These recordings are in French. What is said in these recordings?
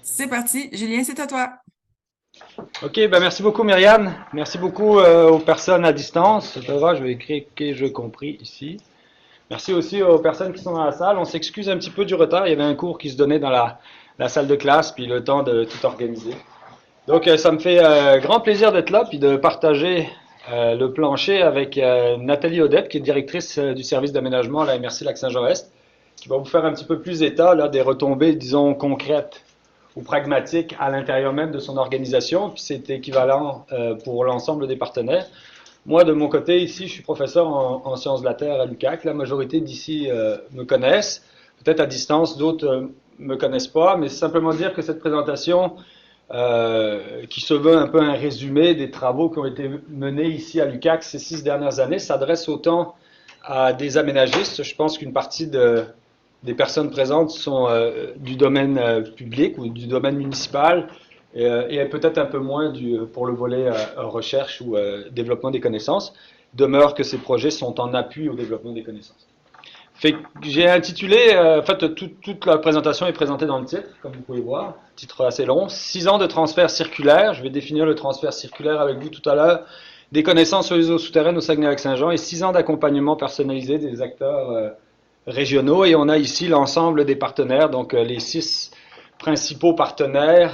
C'est parti. Julien, c'est à toi. Ok, ben merci beaucoup Myriam. Merci beaucoup aux personnes à distance. Ça va, je vais écrire que je compris ici. Merci aussi aux personnes qui sont dans la salle. On s'excuse un petit peu du retard. Il y avait un cours qui se donnait dans la salle de classe, puis le temps de tout organiser. Donc ça me fait grand plaisir d'être là, puis de partager le plancher avec Nathalie Odette, qui est directrice du service d'aménagement à la MRC Lac-Saint-Jean-Est, qui va vous faire un petit peu plus état là, des retombées, disons, concrètes ou pragmatique à l'intérieur même de son organisation, puis c'est équivalent pour l'ensemble des partenaires. Moi, de mon côté, ici, je suis professeur en sciences de la Terre à l'UQAC. La majorité d'ici me connaissent. Peut-être à distance, d'autres me connaissent pas, mais c'est simplement dire que cette présentation, qui se veut un peu un résumé des travaux qui ont été menés ici à l'UQAC ces 6 dernières années, s'adresse autant à des aménagistes. Je pense qu'une partie des personnes présentes sont du domaine public ou du domaine municipal et peut-être un peu moins pour le volet recherche ou développement des connaissances. Demeure que ces projets sont en appui au développement des connaissances. Fait que j'ai intitulé, en fait, toute la présentation est présentée dans le titre, comme vous pouvez voir, titre assez long. 6 ans de transfert circulaire. Je vais définir le transfert circulaire avec vous tout à l'heure. Des connaissances sur les eaux souterraines au Saguenay-Lac-Saint-Jean et 6 ans d'accompagnement personnalisé des acteurs régionaux. Et on a ici l'ensemble des partenaires, donc les 6 principaux partenaires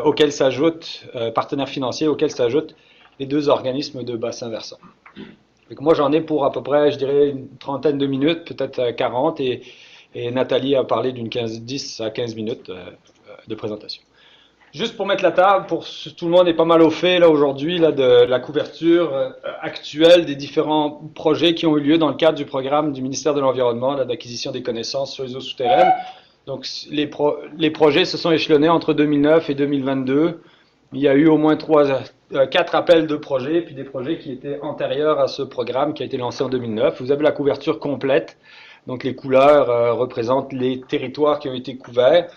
auxquels s'ajoutent, partenaires financiers auxquels s'ajoutent les 2 organismes de bassin versant. Donc moi, j'en ai pour à peu près, je dirais, une trentaine de minutes, peut-être 40, et Nathalie a parlé d'une 10 à 15 minutes de présentation. Juste pour mettre la table, pour tout le monde est pas mal au fait là aujourd'hui là de la couverture actuelle des différents projets qui ont eu lieu dans le cadre du programme du ministère de l'Environnement d'acquisition des connaissances sur les eaux souterraines. Donc les projets se sont échelonnés entre 2009 et 2022. Il y a eu au moins 4 appels de projets, puis des projets qui étaient antérieurs à ce programme qui a été lancé en 2009. Vous avez la couverture complète. Donc les couleurs représentent les territoires qui ont été couverts.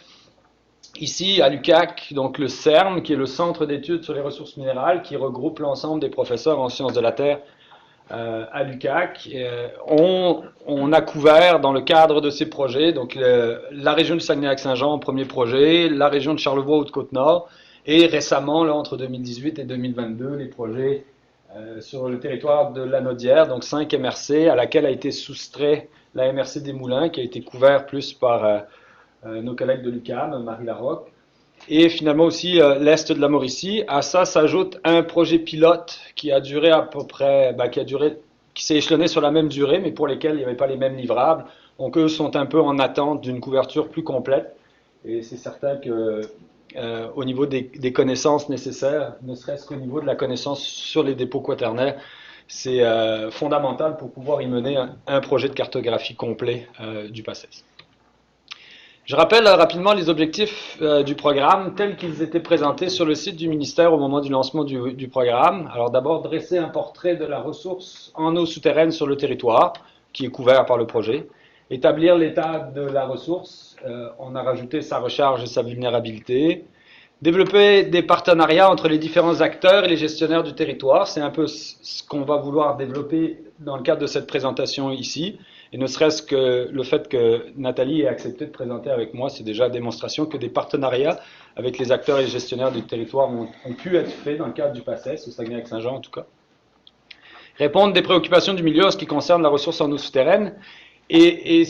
Ici, à l'UQAC, donc le CERM, qui est le Centre d'études sur les ressources minérales, qui regroupe l'ensemble des professeurs en sciences de la Terre à l'UQAC. On a couvert dans le cadre de ces projets donc la région du Saguenay-Lac-Saint-Jean en premier projet, la région de Charlevoix-Haute-Côte-Nord, et récemment, là, entre 2018 et 2022, les projets sur le territoire de la Naudière, donc 5 MRC, à laquelle a été soustrait la MRC des Moulins, qui a été couvert plus par nos collègues de l'UQAM, Marie Larocque, et finalement aussi l'Est de la Mauricie. À ça s'ajoute un projet pilote qui a duré à peu près, qui s'est échelonné sur la même durée, mais pour lesquels il n'y avait pas les mêmes livrables. Donc eux sont un peu en attente d'une couverture plus complète. Et c'est certain que au niveau des connaissances nécessaires, ne serait-ce qu'au niveau de la connaissance sur les dépôts quaternaires, c'est fondamental pour pouvoir y mener un projet de cartographie complet du PACES. Je rappelle rapidement les objectifs du programme tels qu'ils étaient présentés sur le site du ministère au moment du lancement du programme. Alors d'abord, dresser un portrait de la ressource en eau souterraine sur le territoire, qui est couvert par le projet. Établir l'état de la ressource, on a rajouté sa recharge et sa vulnérabilité. Développer des partenariats entre les différents acteurs et les gestionnaires du territoire, c'est un peu ce qu'on va vouloir développer dans le cadre de cette présentation ici. Et ne serait-ce que le fait que Nathalie ait accepté de présenter avec moi, c'est déjà démonstration que des partenariats avec les acteurs et les gestionnaires du territoire ont pu être faits dans le cadre du PACES, au Saguenay-Lac-Saint-Jean en tout cas. Répondre des préoccupations du milieu en ce qui concerne la ressource en eau souterraine. Et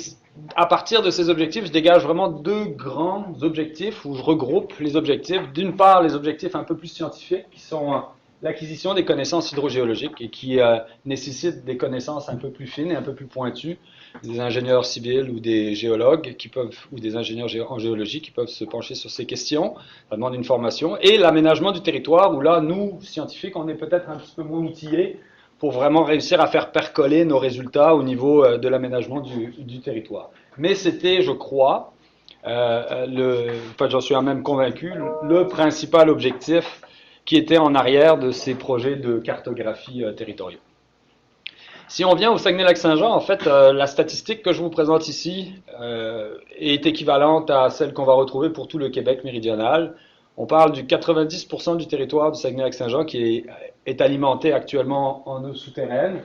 à partir de ces objectifs, je dégage vraiment 2 grands objectifs où je regroupe les objectifs. D'une part, les objectifs un peu plus scientifiques qui sont l'acquisition des connaissances hydrogéologiques et qui nécessitent des connaissances un peu plus fines et un peu plus pointues, des ingénieurs civils ou des géologues qui peuvent, ou des ingénieurs en géologie qui peuvent se pencher sur ces questions. Ça demande une formation. Et l'aménagement du territoire où là, nous, scientifiques, on est peut-être un petit peu moins outillés pour vraiment réussir à faire percoler nos résultats au niveau de l'aménagement du territoire. Mais c'était, je crois, j'en suis même convaincu, le principal objectif qui était en arrière de ces projets de cartographie territoriaux. Si on vient au Saguenay-Lac-Saint-Jean, en fait, la statistique que je vous présente ici est équivalente à celle qu'on va retrouver pour tout le Québec méridional. On parle du 90% du territoire du Saguenay-Lac-Saint-Jean qui est alimenté actuellement en eau souterraine,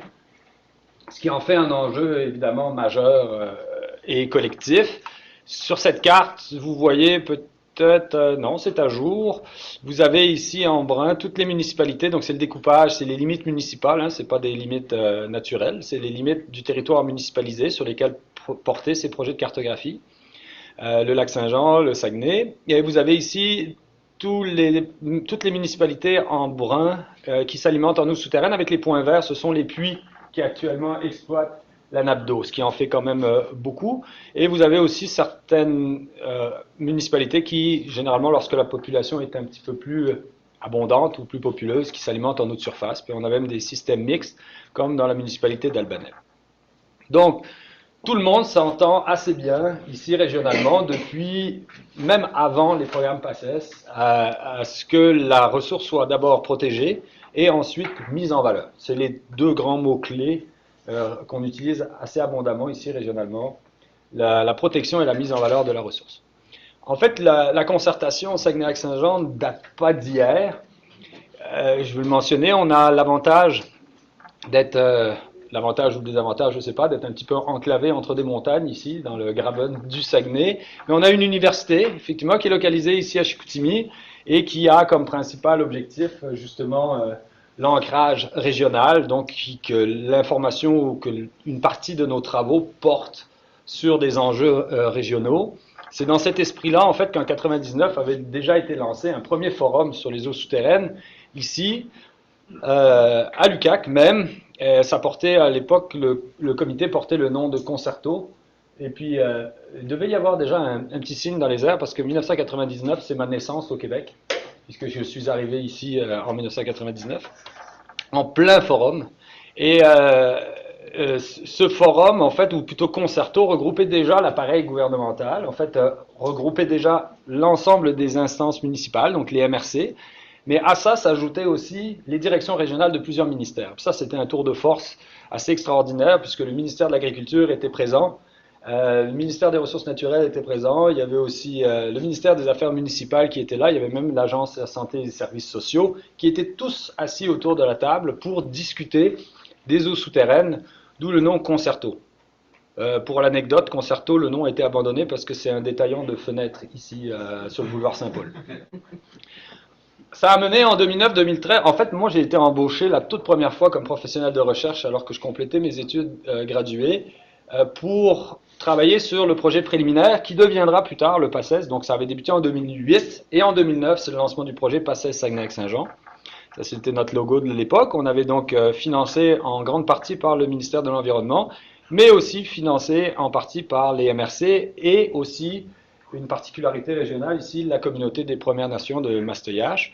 ce qui en fait un enjeu évidemment majeur et collectif. Sur cette carte, vous voyez peut-être, non, c'est à jour. Vous avez ici en brun toutes les municipalités, donc c'est le découpage, c'est les limites municipales, hein, c'est pas des limites naturelles, c'est les limites du territoire municipalisé sur lesquelles porter ces projets de cartographie. Le lac Saint-Jean, le Saguenay, et vous avez ici toutes les municipalités en brun qui s'alimentent en eau souterraine avec les points verts, ce sont les puits qui actuellement exploitent la nappe d'eau, ce qui en fait quand même beaucoup. Et vous avez aussi certaines municipalités qui, généralement, lorsque la population est un petit peu plus abondante ou plus populeuse, qui s'alimentent en eau de surface. Puis on a même des systèmes mixtes, comme dans la municipalité d'Albanel. Donc, tout le monde s'entend assez bien ici régionalement depuis, même avant les programmes PACES, à ce que la ressource soit d'abord protégée et ensuite mise en valeur. C'est les deux grands mots-clés qu'on utilise assez abondamment ici régionalement, la protection et la mise en valeur de la ressource. En fait, la concertation au Saguenay-Lac-Saint-Jean ne date pas d'hier. Je veux le mentionner, on a l'avantage d'être... l'avantage ou le désavantage, je ne sais pas, d'être un petit peu enclavé entre des montagnes ici, dans le graben du Saguenay. Mais on a une université, effectivement, qui est localisée ici à Chicoutimi et qui a comme principal objectif, justement, l'ancrage régional, donc que l'information ou que une partie de nos travaux porte sur des enjeux régionaux. C'est dans cet esprit-là, en fait, qu'en 1999 avait déjà été lancé un premier forum sur les eaux souterraines, ici, à l'UQAC même. Ça portait à l'époque, le comité portait le nom de Concerto. Et puis, il devait y avoir déjà un petit signe dans les airs, parce que 1999, c'est ma naissance au Québec, puisque je suis arrivé ici en 1999, en plein forum. Et ce forum, en fait, ou plutôt Concerto, regroupait déjà l'appareil gouvernemental, en fait, regroupait déjà l'ensemble des instances municipales, donc les MRC. Mais à ça s'ajoutaient aussi les directions régionales de plusieurs ministères. Ça, c'était un tour de force assez extraordinaire, puisque le ministère de l'Agriculture était présent, le ministère des Ressources naturelles était présent, il y avait aussi le ministère des Affaires municipales qui était là, il y avait même l'Agence de la santé et des services sociaux, qui étaient tous assis autour de la table pour discuter des eaux souterraines, d'où le nom Concerto. Pour l'anecdote, Concerto, le nom a été abandonné parce que c'est un détaillant de fenêtres ici sur le boulevard Saint-Paul. Ça a mené en 2009-2013. En fait, moi, j'ai été embauché la toute première fois comme professionnel de recherche alors que je complétais mes études graduées pour travailler sur le projet préliminaire qui deviendra plus tard le PACES. Donc, ça avait débuté en 2008 et en 2009, c'est le lancement du projet PACES Saguenay-Lac-Saint-Jean. Ça, c'était notre logo de l'époque. On avait donc financé en grande partie par le ministère de l'Environnement, mais aussi financé en partie par les MRC et aussi une particularité régionale ici, la communauté des Premières Nations de Mastoyache.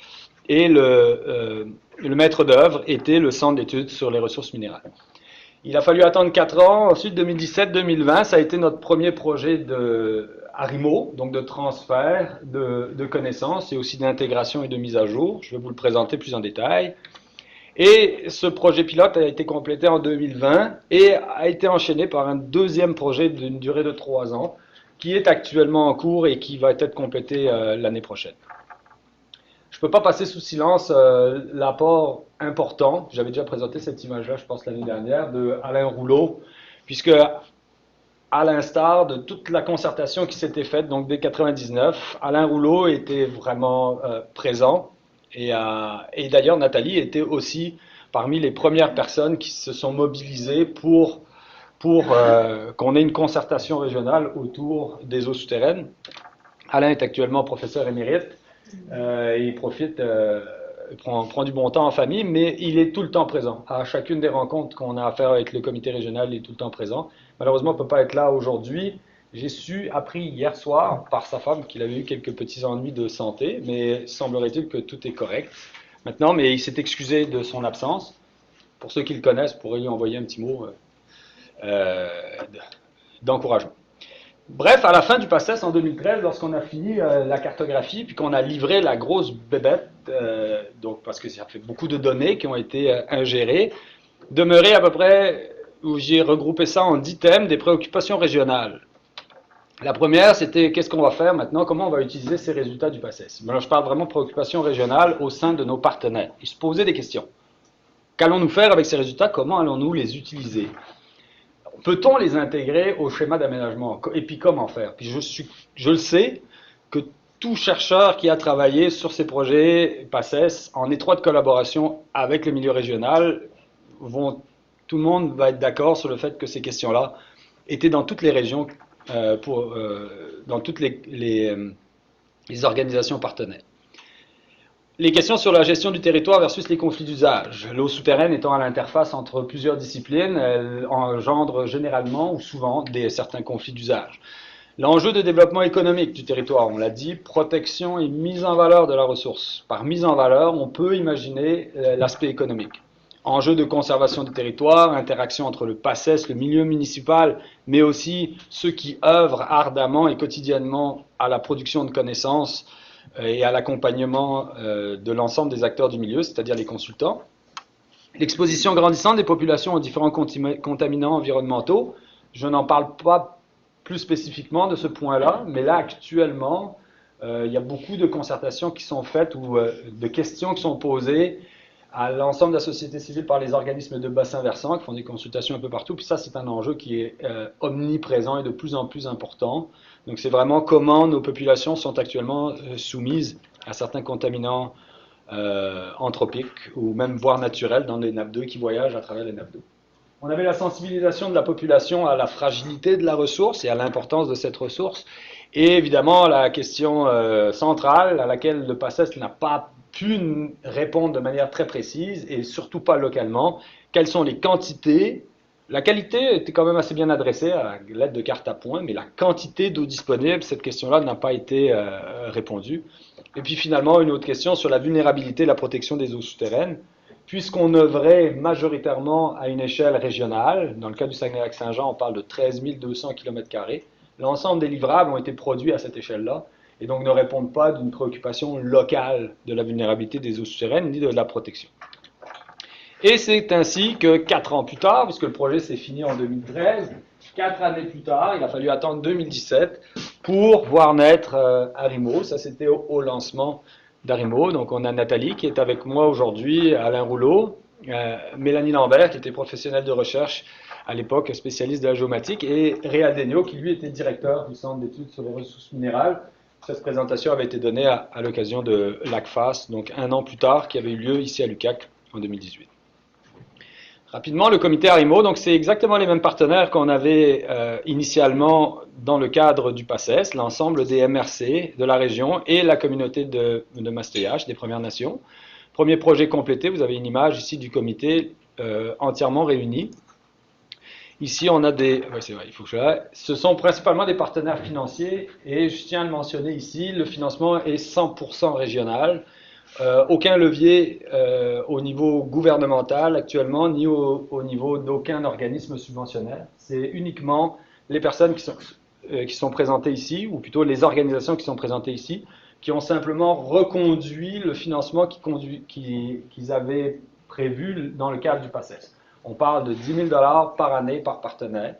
Et le maître d'œuvre était le Centre d'études sur les ressources minérales. Il a fallu attendre 4 ans. Ensuite, 2017-2020, ça a été notre premier projet à RIMO, donc de transfert de connaissances et aussi d'intégration et de mise à jour. Je vais vous le présenter plus en détail. Et ce projet pilote a été complété en 2020 et a été enchaîné par un deuxième projet d'une durée de 3 ans, qui est actuellement en cours et qui va être complété l'année prochaine. Je ne peux pas passer sous silence l'apport important, j'avais déjà présenté cette image-là, je pense, l'année dernière, de Alain Rouleau, puisque, à l'instar de toute la concertation qui s'était faite, donc dès 1999, Alain Rouleau était vraiment présent, et d'ailleurs, Nathalie était aussi parmi les premières personnes qui se sont mobilisées pour qu'on ait une concertation régionale autour des eaux souterraines. Alain est actuellement professeur émérite. Il prend du bon temps en famille, mais il est tout le temps présent. À chacune des rencontres qu'on a à faire avec le comité régional, il est tout le temps présent. Malheureusement, il ne peut pas être là aujourd'hui. J'ai appris hier soir par sa femme qu'il avait eu quelques petits ennuis de santé, mais semblerait-il que tout est correct maintenant, mais il s'est excusé de son absence. Pour ceux qui le connaissent, pourraient lui envoyer un petit mot d'encouragement. Bref, à la fin du PACES en 2013, lorsqu'on a fini la cartographie, puis qu'on a livré la grosse bébête, donc parce que ça fait beaucoup de données qui ont été ingérées, demeurait à peu près, où j'ai regroupé ça en 10 thèmes, des préoccupations régionales. La première, c'était qu'est-ce qu'on va faire maintenant, comment on va utiliser ces résultats du PACES. Alors, je parle vraiment de préoccupations régionales au sein de nos partenaires. Ils se posaient des questions. Qu'allons-nous faire avec ces résultats? Comment allons-nous les utiliser? Peut-on les intégrer au schéma d'aménagement? Et puis comment faire? Puis je le sais que tout chercheur qui a travaillé sur ces projets PACES en étroite collaboration avec le milieu régional, tout le monde va être d'accord sur le fait que ces questions-là étaient dans toutes les régions, dans toutes les organisations partenaires. Les questions sur la gestion du territoire versus les conflits d'usage. L'eau souterraine étant à l'interface entre plusieurs disciplines, elle engendre généralement ou souvent certains conflits d'usage. L'enjeu de développement économique du territoire, on l'a dit, protection et mise en valeur de la ressource. Par mise en valeur, on peut imaginer l'aspect économique. Enjeu de conservation du territoire, interaction entre le PACES, le milieu municipal, mais aussi ceux qui œuvrent ardemment et quotidiennement à la production de connaissances et à l'accompagnement de l'ensemble des acteurs du milieu, c'est-à-dire les consultants. L'exposition grandissante des populations aux différents contaminants environnementaux. Je n'en parle pas plus spécifiquement de ce point-là, mais là, actuellement, il y a beaucoup de concertations qui sont faites ou de questions qui sont posées à l'ensemble de la société civile par les organismes de bassin versant qui font des consultations un peu partout. Puis ça, c'est un enjeu qui est omniprésent et de plus en plus important. Donc c'est vraiment comment nos populations sont actuellement soumises à certains contaminants anthropiques ou même voire naturels dans les nappes d'eau qui voyagent à travers les nappes d'eau. On avait la sensibilisation de la population à la fragilité de la ressource et à l'importance de cette ressource. Et évidemment, la question centrale à laquelle le PACES n'a pas pu répondre de manière très précise et surtout pas localement, quelles sont les quantités. La qualité était quand même assez bien adressée à l'aide de cartes à points, mais la quantité d'eau disponible, cette question-là n'a pas été répondue. Et puis finalement, une autre question sur la vulnérabilité et la protection des eaux souterraines. Puisqu'on œuvrait majoritairement à une échelle régionale, dans le cas du Saguenay-Lac-Saint-Jean, on parle de 13 200 km², l'ensemble des livrables ont été produits à cette échelle-là, et donc ne répondent pas d'une préoccupation locale de la vulnérabilité des eaux souterraines, ni de la protection. Et c'est ainsi que 4 ans plus tard, puisque le projet s'est fini en 2013, 4 années plus tard, il a fallu attendre 2017 pour voir naître Arimo. Ça, c'était au lancement d'Arimo. Donc on a Nathalie qui est avec moi aujourd'hui, Alain Rouleau, Mélanie Lambert qui était professionnelle de recherche à l'époque, spécialiste de la géomatique, et Réal Degnaud qui lui était directeur du centre d'études sur les ressources minérales. Cette présentation avait été donnée à l'occasion de l'ACFAS, donc un an plus tard, qui avait eu lieu ici à l'UQAC en 2018. Rapidement, le comité Arimo, donc c'est exactement les mêmes partenaires qu'on avait initialement dans le cadre du PACES, l'ensemble des MRC de la région et la communauté de Mastéache, des Premières Nations. Premier projet complété, vous avez une image ici du comité entièrement réuni. Ici, on a des... Ouais, c'est vrai, il faut que je... Ce sont principalement des partenaires financiers et je tiens à le mentionner ici, le financement est 100% régional. Aucun levier au niveau gouvernemental actuellement, ni au niveau d'aucun organisme subventionnaire. C'est uniquement les personnes qui sont présentées ici, ou plutôt les organisations qui sont présentées ici, qui ont simplement reconduit le financement qu'ils avaient prévu dans le cadre du PACES. On parle de 10 000 $ par année par partenaire.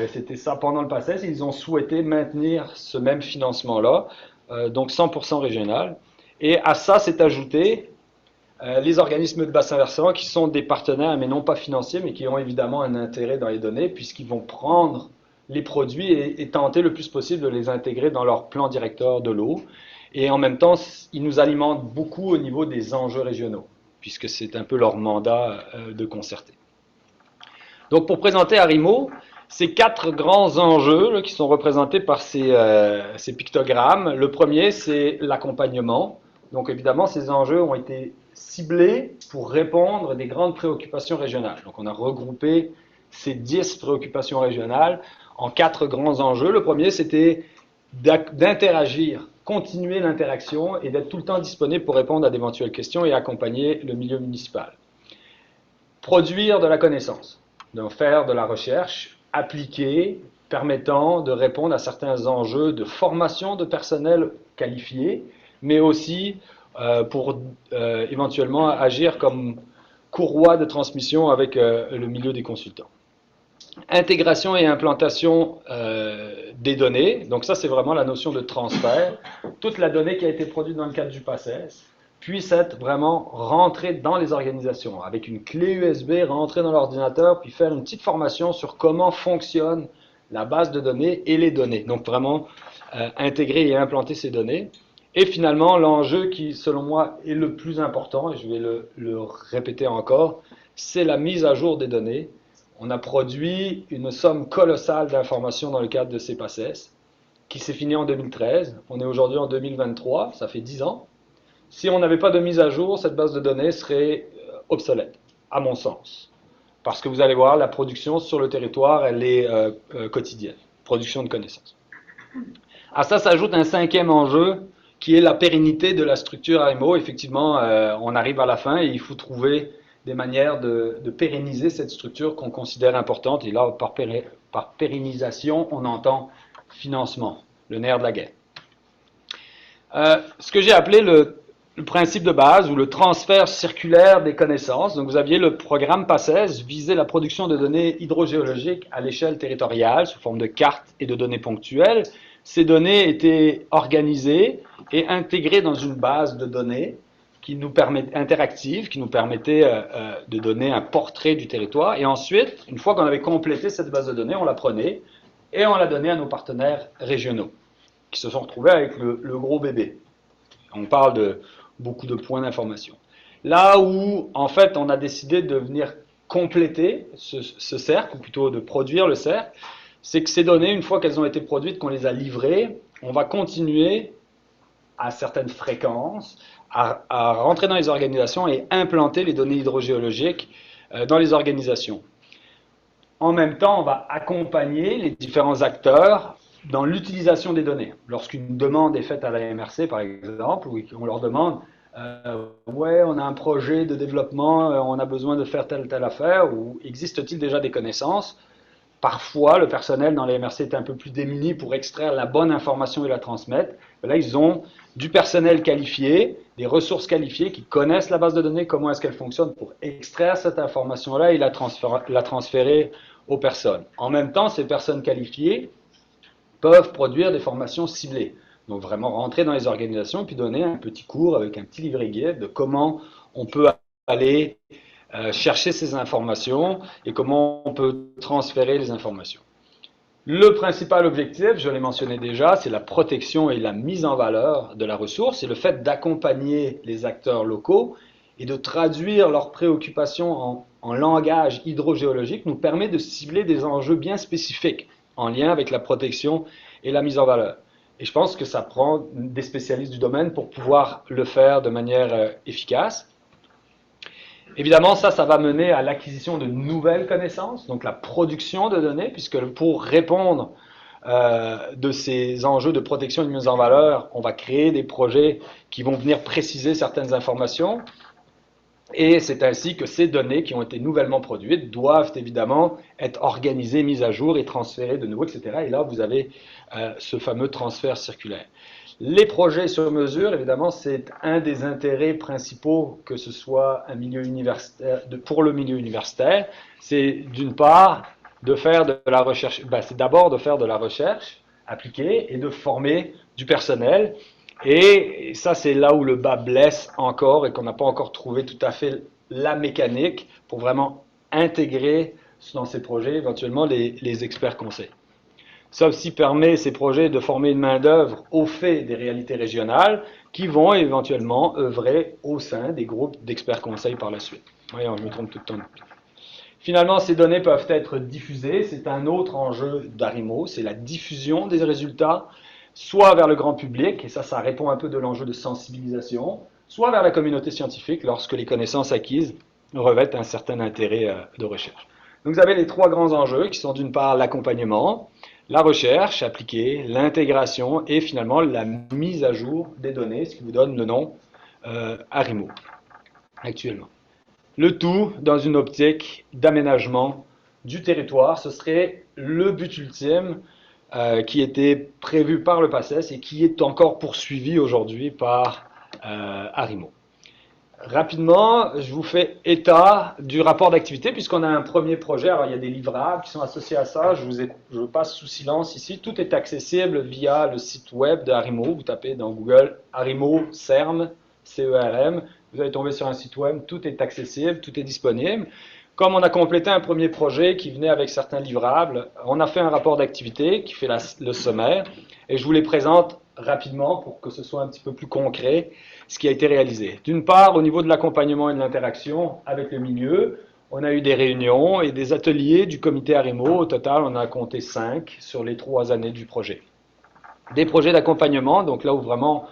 C'était ça pendant le PACES. Ils ont souhaité maintenir ce même financement-là, donc 100% régional. Et à ça s'est ajouté les organismes de bassin versant qui sont des partenaires, mais non pas financiers, mais qui ont évidemment un intérêt dans les données, puisqu'ils vont prendre les produits et tenter le plus possible de les intégrer dans leur plan directeur de l'eau. Et en même temps, ils nous alimentent beaucoup au niveau des enjeux régionaux, puisque c'est un peu leur mandat de concerter. Donc pour présenter Arimo, ces 4 grands enjeux là, qui sont représentés par ces pictogrammes. Le premier, c'est l'accompagnement. Donc évidemment, ces enjeux ont été ciblés pour répondre à des grandes préoccupations régionales. Donc on a regroupé ces 10 préoccupations régionales en 4 grands enjeux. Le premier, c'était d'interagir, continuer l'interaction et d'être tout le temps disponible pour répondre à d'éventuelles questions et accompagner le milieu municipal. Produire de la connaissance, donc faire de la recherche appliquée, permettant de répondre à certains enjeux de formation de personnel qualifié, mais aussi pour éventuellement agir comme courroie de transmission avec le milieu des consultants. Intégration et implantation des données, donc ça c'est vraiment la notion de transfert. Toute la donnée qui a été produite dans le cadre du PACES puisse être vraiment rentrée dans les organisations, avec une clé USB, rentrer dans l'ordinateur, puis faire une petite formation sur comment fonctionne la base de données et les données. Donc vraiment intégrer et implanter ces données. Et finalement, l'enjeu qui, selon moi, est le plus important, et je vais le répéter encore, c'est la mise à jour des données. On a produit une somme colossale d'informations dans le cadre de CEPACES, qui s'est fini en 2013. On est aujourd'hui en 2023, ça fait 10 ans. Si on n'avait pas de mise à jour, cette base de données serait obsolète, à mon sens. Parce que vous allez voir, la production sur le territoire, elle est quotidienne. Production de connaissances. À ça s'ajoute un cinquième enjeu, qui est la pérennité de la structure AMO. Effectivement, on arrive à la fin et il faut trouver des manières de pérenniser cette structure qu'on considère importante. Et là, par pérennisation, on entend financement, le nerf de la guerre. Ce que j'ai appelé le principe de base ou le transfert circulaire des connaissances. Donc vous aviez le programme PACES visait la production de données hydrogéologiques à l'échelle territoriale sous forme de cartes et de données ponctuelles. Ces données étaient organisées et intégrées dans une base de données qui nous interactive, qui nous permettait de donner un portrait du territoire. Et ensuite, une fois qu'on avait complété cette base de données, on la prenait et on la donnait à nos partenaires régionaux qui se sont retrouvés avec le gros bébé. On parle de beaucoup de points d'information. Là où, en fait, on a décidé de venir compléter ce cercle, ou plutôt de produire le cercle, c'est que ces données, une fois qu'elles ont été produites, qu'on les a livrées, on va continuer à certaines fréquences à rentrer dans les organisations et implanter les données hydrogéologiques dans les organisations. En même temps, on va accompagner les différents acteurs dans l'utilisation des données. Lorsqu'une demande est faite à la MRC, par exemple, où on leur demande ouais, on a un projet de développement, on a besoin de faire telle affaire, ou existe-t-il déjà des connaissances? Parfois, le personnel dans les MRC est un peu plus démuni pour extraire la bonne information et la transmettre. Là, ils ont du personnel qualifié, des ressources qualifiées qui connaissent la base de données, comment est-ce qu'elle fonctionne pour extraire cette information-là et la transférer aux personnes. En même temps, ces personnes qualifiées peuvent produire des formations ciblées. Donc vraiment rentrer dans les organisations et puis donner un petit cours avec un petit livret guide de comment on peut aller chercher ces informations et comment on peut transférer les informations. Le principal objectif, je l'ai mentionné déjà, c'est la protection et la mise en valeur de la ressource et le fait d'accompagner les acteurs locaux et de traduire leurs préoccupations en langage hydrogéologique nous permet de cibler des enjeux bien spécifiques en lien avec la protection et la mise en valeur. Et je pense que ça prend des spécialistes du domaine pour pouvoir le faire de manière efficace. Évidemment, ça va mener à l'acquisition de nouvelles connaissances, donc la production de données, puisque pour répondre de ces enjeux de protection et de mise en valeur, on va créer des projets qui vont venir préciser certaines informations. Et c'est ainsi que ces données qui ont été nouvellement produites doivent évidemment être organisées, mises à jour et transférées de nouveau, etc. Et là, vous avez ce fameux transfert circulaire. Les projets sur mesure, évidemment, c'est un des intérêts principaux que ce soit un milieu universitaire, pour le milieu universitaire. C'est d'une part de faire de la recherche, c'est d'abord de faire de la recherche appliquée et de former du personnel. Et ça, c'est là où le bas blesse encore et qu'on n'a pas encore trouvé tout à fait la mécanique pour vraiment intégrer dans ces projets éventuellement les experts conseils. Ça aussi permet, ces projets, de former une main-d'œuvre au fait des réalités régionales qui vont éventuellement œuvrer au sein des groupes d'experts conseils par la suite. Voyons, je me trompe tout le temps. Finalement, ces données peuvent être diffusées. C'est un autre enjeu d'Arimo, c'est la diffusion des résultats, soit vers le grand public, et ça répond un peu de l'enjeu de sensibilisation, soit vers la communauté scientifique lorsque les connaissances acquises revêtent un certain intérêt de recherche. Donc vous avez les trois grands enjeux qui sont d'une part l'accompagnement, la recherche appliquée, l'intégration et finalement la mise à jour des données, ce qui vous donne le nom Arimo actuellement. Le tout dans une optique d'aménagement du territoire. Ce serait le but ultime qui était prévu par le PACES et qui est encore poursuivi aujourd'hui par Arimo. Rapidement, je vous fais état du rapport d'activité, puisqu'on a un premier projet. Alors, il y a des livrables qui sont associés à ça. Je passe sous silence ici. Tout est accessible via le site web de Arimo. Vous tapez dans Google Arimo CERM, C-E-R-M. Vous allez tomber sur un site web. Tout est accessible, tout est disponible. Comme on a complété un premier projet qui venait avec certains livrables, on a fait un rapport d'activité qui fait le sommaire, et je vous les présente rapidement pour que ce soit un petit peu plus concret ce qui a été réalisé. D'une part, au niveau de l'accompagnement et de l'interaction avec le milieu, on a eu des réunions et des ateliers du comité AREMO. Au total, on a compté 5 sur les 3 années du projet. Des projets d'accompagnement, donc là où vraiment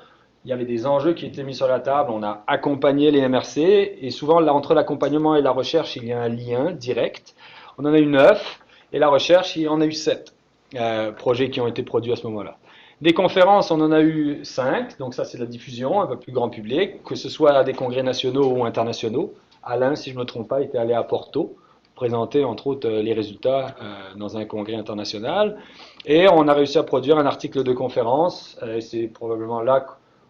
il y avait des enjeux qui étaient mis sur la table, on a accompagné les MRC, et souvent là, entre l'accompagnement et la recherche, il y a un lien direct. On en a eu 9, et la recherche, il y en a eu 7 projets qui ont été produits à ce moment-là. Des conférences, on en a eu 5, donc ça c'est la diffusion, un peu plus grand public, que ce soit à des congrès nationaux ou internationaux. Alain, si je ne me trompe pas, était allé à Porto, présenter entre autres les résultats dans un congrès international. Et on a réussi à produire un article de conférence, et c'est probablement là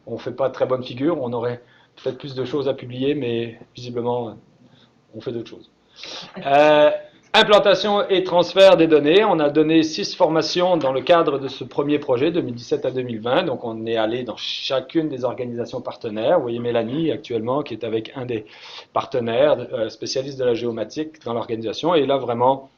qu'on ne fait pas très bonne figure. On aurait peut-être plus de choses à publier, mais visiblement, on fait d'autres choses. Implantation et transfert des données. On a donné 6 formations dans le cadre de ce premier projet, 2017 à 2020. Donc, on est allé dans chacune des organisations partenaires. Vous voyez Mélanie, actuellement, qui est avec un des partenaires spécialistes de la géomatique dans l'organisation. Et là, vraiment,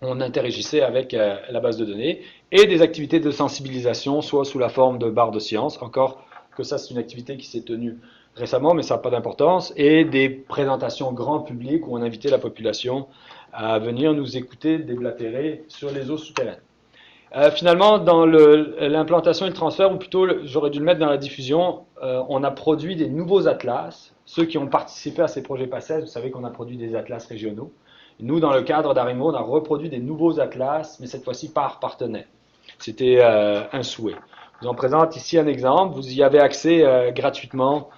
on interagissait avec la base de données. Et des activités de sensibilisation, soit sous la forme de barres de sciences. Encore que ça, c'est une activité qui s'est tenue récemment, mais ça n'a pas d'importance. Et des présentations grand public où on invitait la population à venir nous écouter déblatérer sur les eaux souterraines. Finalement, dans l'implantation et le transfert, ou plutôt j'aurais dû le mettre dans la diffusion, on a produit des nouveaux atlas. Ceux qui ont participé à ces projets PACES, vous savez qu'on a produit des atlas régionaux. Nous, dans le cadre d'AREMO, on a reproduit des nouveaux atlas, mais cette fois-ci par partenaire. C'était un souhait. Je vous en présente ici un exemple. Vous y avez accès gratuitement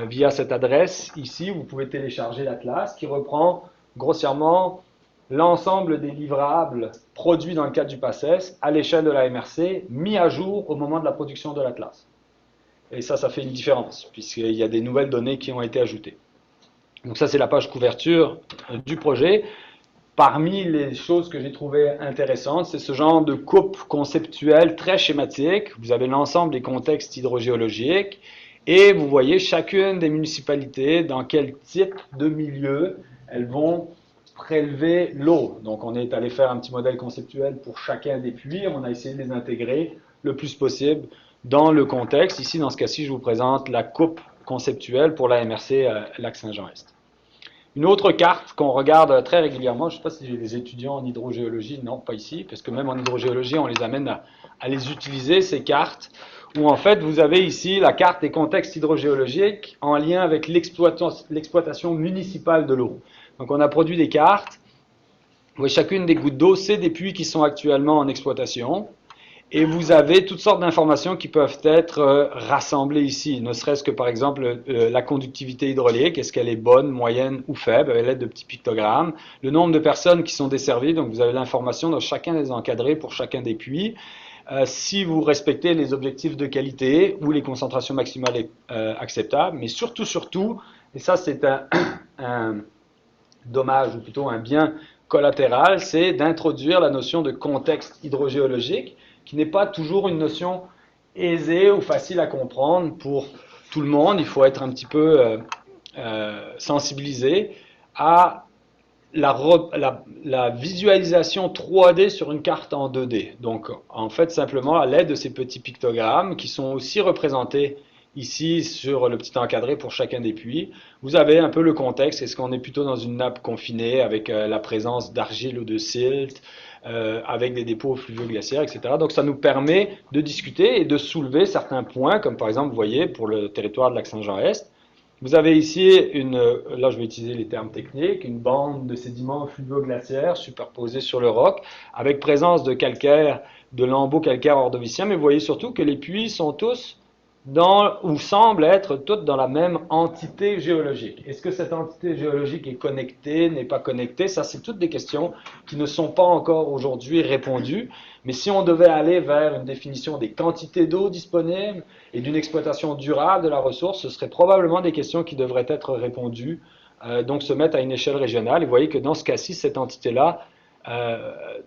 via cette adresse. Ici, vous pouvez télécharger l'atlas qui reprend grossièrement l'ensemble des livrables produits dans le cadre du PACES à l'échelle de la MRC, mis à jour au moment de la production de l'atlas. Et ça fait une différence, puisqu'il y a des nouvelles données qui ont été ajoutées. Donc ça, c'est la page couverture du projet. Parmi les choses que j'ai trouvées intéressantes, c'est ce genre de coupe conceptuelle très schématique. Vous avez l'ensemble des contextes hydrogéologiques, et vous voyez chacune des municipalités dans quel type de milieu elles vont prélever l'eau. Donc on est allé faire un petit modèle conceptuel pour chacun des puits, on a essayé de les intégrer le plus possible dans le contexte. Ici, dans ce cas-ci, je vous présente la coupe conceptuelle pour la MRC Lac-Saint-Jean-Est. Une autre carte qu'on regarde très régulièrement, je ne sais pas si j'ai des étudiants en hydrogéologie, non, pas ici, parce que même en hydrogéologie, on les amène à les utiliser, ces cartes, où en fait, vous avez ici la carte des contextes hydrogéologiques en lien avec l'exploitation municipale de l'eau. Donc on a produit des cartes. Vous voyez, chacune des gouttes d'eau, c'est des puits qui sont actuellement en exploitation. Et vous avez toutes sortes d'informations qui peuvent être rassemblées ici, ne serait-ce que par exemple la conductivité hydraulique, est-ce qu'elle est bonne, moyenne ou faible, avec l'aide de petits pictogrammes, le nombre de personnes qui sont desservies, donc vous avez l'information dans chacun des encadrés pour chacun des puits, si vous respectez les objectifs de qualité ou les concentrations maximales acceptables, mais surtout, et ça c'est un dommage, ou plutôt un bien collatéral, c'est d'introduire la notion de contexte hydrogéologique, qui n'est pas toujours une notion aisée ou facile à comprendre pour tout le monde. Il faut être un petit peu sensibilisé à la visualisation 3D sur une carte en 2D. Donc, en fait, simplement à l'aide de ces petits pictogrammes qui sont aussi représentés ici sur le petit encadré pour chacun des puits, vous avez un peu le contexte. Est-ce qu'on est plutôt dans une nappe confinée avec la présence d'argile ou de silt, avec des dépôts fluvio-glaciaires, etc. Donc ça nous permet de discuter et de soulever certains points, comme par exemple, vous voyez, pour le territoire de Lac-Saint-Jean-Est, vous avez ici là je vais utiliser les termes techniques, une bande de sédiments fluvio-glaciaires superposés sur le roc, avec présence de calcaire, de lambeaux calcaires ordoviciens, mais vous voyez surtout que les puits sont tous ou semblent être toutes dans la même entité géologique. Est-ce que cette entité géologique est connectée, n'est pas connectée? Ça, c'est toutes des questions qui ne sont pas encore aujourd'hui répondues. Mais si on devait aller vers une définition des quantités d'eau disponibles et d'une exploitation durable de la ressource, ce seraient probablement des questions qui devraient être répondues, donc se mettre à une échelle régionale. Et vous voyez que dans ce cas-ci, cette entité-là,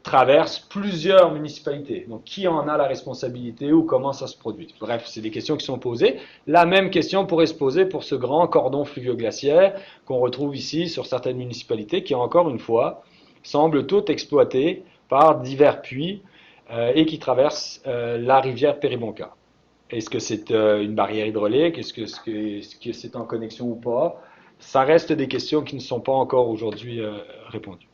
traverse plusieurs municipalités. Donc, qui en a la responsabilité ou comment ça se produit? Bref, c'est des questions qui sont posées. La même question pourrait se poser pour ce grand cordon fluvio-glaciaire qu'on retrouve ici sur certaines municipalités qui, encore une fois, semblent toutes exploitées par divers puits et qui traversent la rivière Péribonka. Est-ce que c'est une barrière hydraulique? Est-ce que c'est en connexion ou pas? Ça reste des questions qui ne sont pas encore aujourd'hui répondues.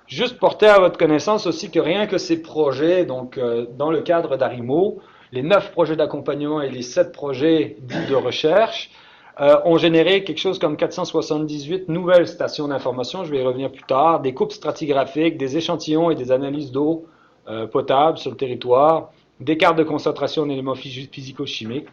Juste porter à votre connaissance aussi que rien que ces projets, donc dans le cadre d'Arimo, les 9 projets d'accompagnement et les 7 projets dits de recherche ont généré quelque chose comme 478 nouvelles stations d'information, je vais y revenir plus tard, des coupes stratigraphiques, des échantillons et des analyses d'eau potable sur le territoire, des cartes de concentration d'éléments physico-chimiques,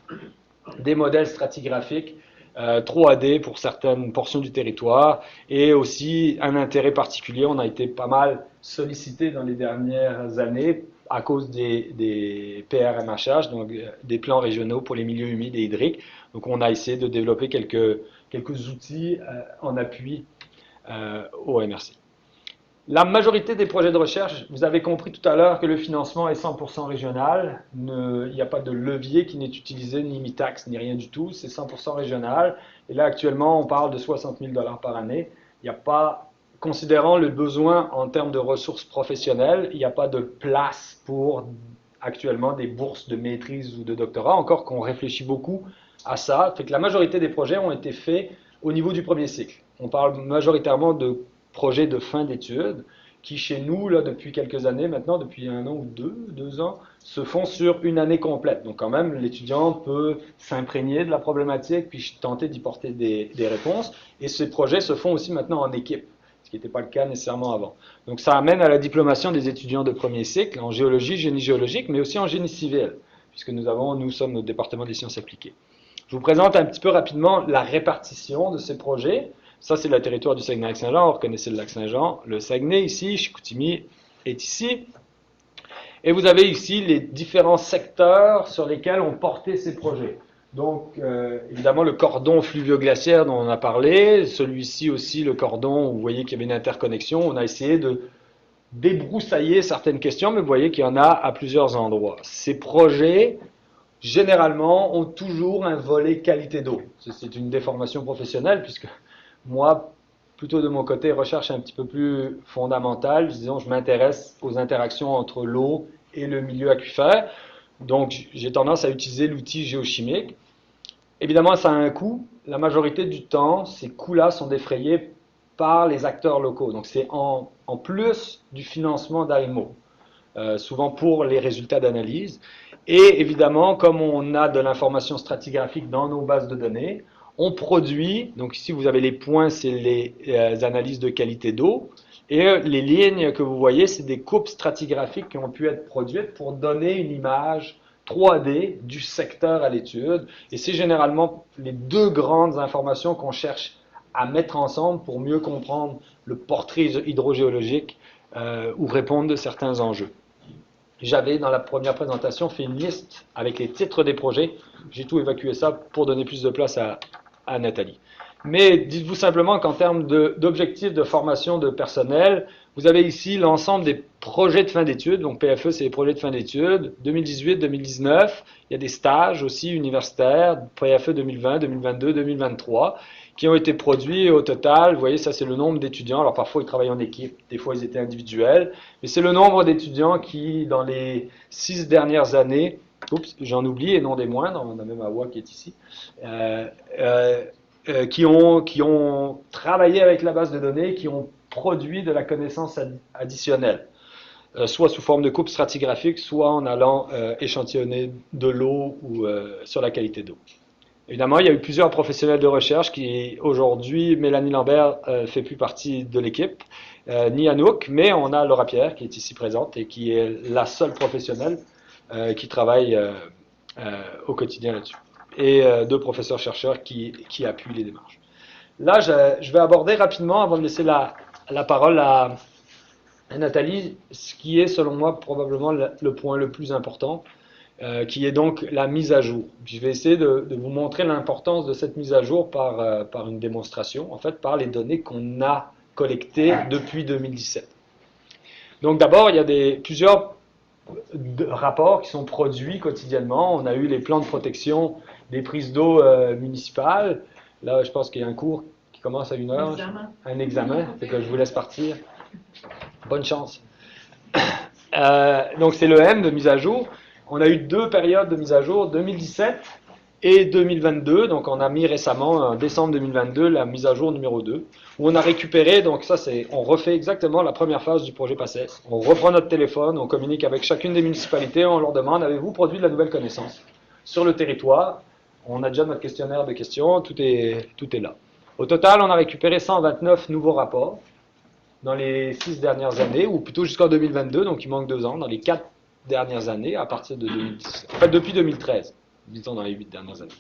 des modèles stratigraphiques 3D pour certaines portions du territoire et aussi un intérêt particulier. On a été pas mal sollicité dans les dernières années à cause des PRMHH, donc des plans régionaux pour les milieux humides et hydriques. Donc on a essayé de développer quelques outils en appui au MRC. La majorité des projets de recherche, vous avez compris tout à l'heure que le financement est 100% régional. Il n'y a pas de levier qui n'est utilisé, ni mi-taxe, ni rien du tout. C'est 100% régional. Et là, actuellement, on parle de 60 000 $ par année. Il n'y a pas, considérant le besoin en termes de ressources professionnelles, il n'y a pas de place pour actuellement des bourses de maîtrise ou de doctorat, encore qu'on réfléchit beaucoup à ça. Fait que la majorité des projets ont été faits au niveau du premier cycle. On parle majoritairement de projets de fin d'études qui, chez nous, là, depuis quelques années maintenant, depuis 1 an ou 2 ans, se font sur une année complète. Donc quand même, l'étudiant peut s'imprégner de la problématique puis tenter d'y porter des réponses. Et ces projets se font aussi maintenant en équipe, ce qui n'était pas le cas nécessairement avant. Donc ça amène à la diplomation des étudiants de premier cycle en géologie, génie géologique, mais aussi en génie civil, puisque nous sommes au département des sciences appliquées. Je vous présente un petit peu rapidement la répartition de ces projets. Ça, c'est le territoire du Saguenay-Lac-Saint-Jean. On reconnaissait le Lac-Saint-Jean. Le Saguenay, ici, Chicoutimi est ici. Et vous avez ici les différents secteurs sur lesquels on portait ces projets. Donc, évidemment, le cordon fluvio-glaciaire dont on a parlé, celui-ci aussi, le cordon, où vous voyez qu'il y avait une interconnexion. On a essayé de débroussailler certaines questions, mais vous voyez qu'il y en a à plusieurs endroits. Ces projets, généralement, ont toujours un volet qualité d'eau. C'est une déformation professionnelle, puisque moi, plutôt de mon côté, recherche un petit peu plus fondamentale. Disons, je m'intéresse aux interactions entre l'eau et le milieu aquifère. Donc, j'ai tendance à utiliser l'outil géochimique. Évidemment, ça a un coût. La majorité du temps, ces coûts-là sont défrayés par les acteurs locaux. Donc, c'est en plus du financement d'AMO, souvent pour les résultats d'analyse. Et évidemment, comme on a de l'information stratigraphique dans nos bases de données, on produit, donc ici vous avez les points, c'est les analyses de qualité d'eau, et les lignes que vous voyez, c'est des coupes stratigraphiques qui ont pu être produites pour donner une image 3D du secteur à l'étude. Et c'est généralement les 2 grandes informations qu'on cherche à mettre ensemble pour mieux comprendre le portrait hydrogéologique ou répondre de certains enjeux. J'avais, dans la première présentation, fait une liste avec les titres des projets. J'ai tout évacué ça pour donner plus de place à Nathalie. Mais dites-vous simplement qu'en termes d'objectifs de formation de personnel, vous avez ici l'ensemble des projets de fin d'études. Donc PFE, c'est les projets de fin d'études. 2018, 2019, il y a des stages aussi universitaires, PFE 2020, 2022, 2023, qui ont été produits au total. Vous voyez, ça c'est le nombre d'étudiants. Alors parfois ils travaillent en équipe, des fois ils étaient individuels. Mais c'est le nombre d'étudiants qui, dans les 6 dernières années, oups, j'en oublie et non des moindres, on a même Awa qui est ici, qui ont travaillé avec la base de données, qui ont produit de la connaissance additionnelle, soit sous forme de coupe stratigraphique, soit en allant échantillonner de l'eau ou sur la qualité d'eau. Évidemment, il y a eu plusieurs professionnels de recherche qui, aujourd'hui, Mélanie Lambert fait plus partie de l'équipe, ni Anouk, mais on a Laura Pierre qui est ici présente et qui est la seule professionnelle qui travaille au quotidien là-dessus. Et 2 professeurs-chercheurs qui appuient les démarches. Là, je vais aborder rapidement, avant de laisser la parole à Nathalie, ce qui est, selon moi, probablement le point le plus important, qui est donc la mise à jour. Je vais essayer de vous montrer l'importance de cette mise à jour par une démonstration, en fait, par les données qu'on a collectées depuis 2017. Donc d'abord, il y a plusieurs rapports qui sont produits quotidiennement. On a eu les plans de protection des prises d'eau municipales. Là, je pense qu'il y a un cours qui commence à 1 heure. Un examen. C'est que je vous laisse partir. Bonne chance. Donc c'est le M de mise à jour. On a eu 2 périodes de mise à jour, 2017 et 2022. Donc on a mis récemment, en décembre 2022, la mise à jour numéro 2, où on a récupéré, donc ça on refait exactement la première phase du projet PACES. On reprend notre téléphone, on communique avec chacune des municipalités, on leur demande, avez-vous produit de la nouvelle connaissance sur le territoire? On a déjà notre questionnaire de questions, tout est là. Au total, on a récupéré 129 nouveaux rapports dans les 6 dernières années, ou plutôt jusqu'en 2022, donc il manque 2 ans, dans les 4 dernières années, à partir de 2010, en fait depuis 2013, disons dans les 8 dernières années.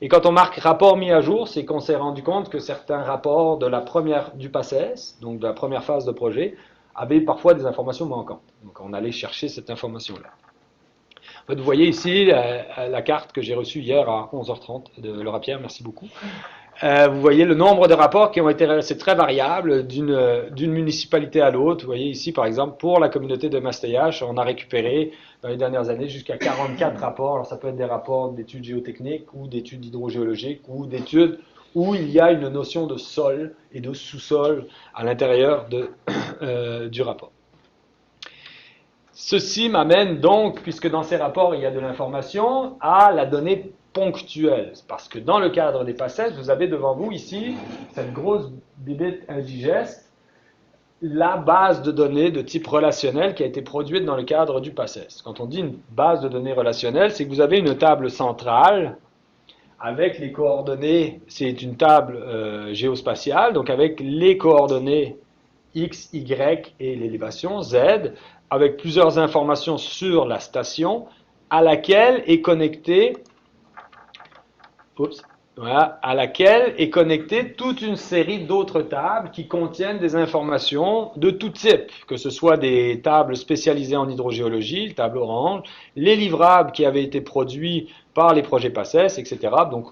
Et quand on marque rapport mis à jour, c'est qu'on s'est rendu compte que certains rapports de la première du PACES, donc de la première phase de projet, avaient parfois des informations manquantes. Donc on allait chercher cette information-là. En fait, vous voyez ici la carte que j'ai reçue hier à 11h30 de Laura Pierre, merci beaucoup. Vous voyez le nombre de rapports qui ont été, c'est très variable d'une municipalité à l'autre. Vous voyez ici, par exemple, pour la communauté de Mastayache, on a récupéré dans les dernières années jusqu'à 44 rapports. Alors ça peut être des rapports d'études géotechniques ou d'études hydrogéologiques ou d'études où il y a une notion de sol et de sous-sol à l'intérieur du rapport. Ceci m'amène donc, puisque dans ces rapports il y a de l'information, à la donnée ponctuelle. Parce que dans le cadre des PACES, vous avez devant vous ici, cette grosse bibite indigeste, la base de données de type relationnel qui a été produite dans le cadre du PACES. Quand on dit une base de données relationnelle, c'est que vous avez une table centrale avec les coordonnées, c'est une table géospatiale, donc avec les coordonnées X, Y et l'élévation Z, avec plusieurs informations sur la station à laquelle est connectée toute une série d'autres tables qui contiennent des informations de tout type, que ce soit des tables spécialisées en hydrogéologie, le table orange, les livrables qui avaient été produits par les projets PACES, etc. Donc,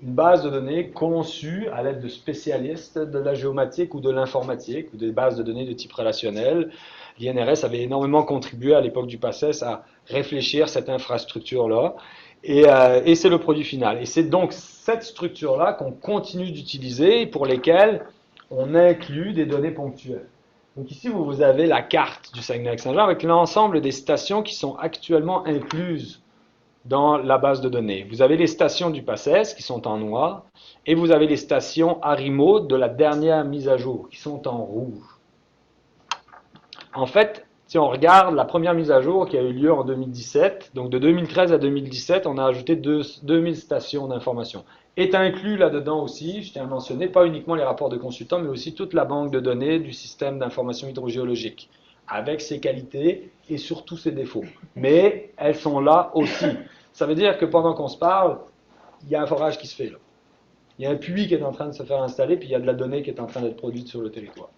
une base de données conçue à l'aide de spécialistes de la géomatique ou de l'informatique, ou des bases de données de type relationnel. L'INRS avait énormément contribué à l'époque du PACES à réfléchir cette infrastructure-là. Et c'est le produit final. Et c'est donc cette structure-là qu'on continue d'utiliser et pour lesquelles on inclut des données ponctuelles. Donc ici, vous avez la carte du Saguenay-Lac-Saint-Jean avec l'ensemble des stations qui sont actuellement incluses dans la base de données. Vous avez les stations du PACES qui sont en noir et vous avez les stations Arimo de la dernière mise à jour qui sont en rouge. En fait, si on regarde la première mise à jour qui a eu lieu en 2017, donc de 2013 à 2017, on a ajouté 2000 stations d'information. Est inclus là-dedans aussi, je tiens à mentionner, pas uniquement les rapports de consultants, mais aussi toute la banque de données du système d'information hydrogéologique, avec ses qualités et surtout ses défauts. Mais elles sont là aussi. Ça veut dire que pendant qu'on se parle, il y a un forage qui se fait là. Il y a un puits qui est en train de se faire installer, puis il y a de la donnée qui est en train d'être produite sur le territoire.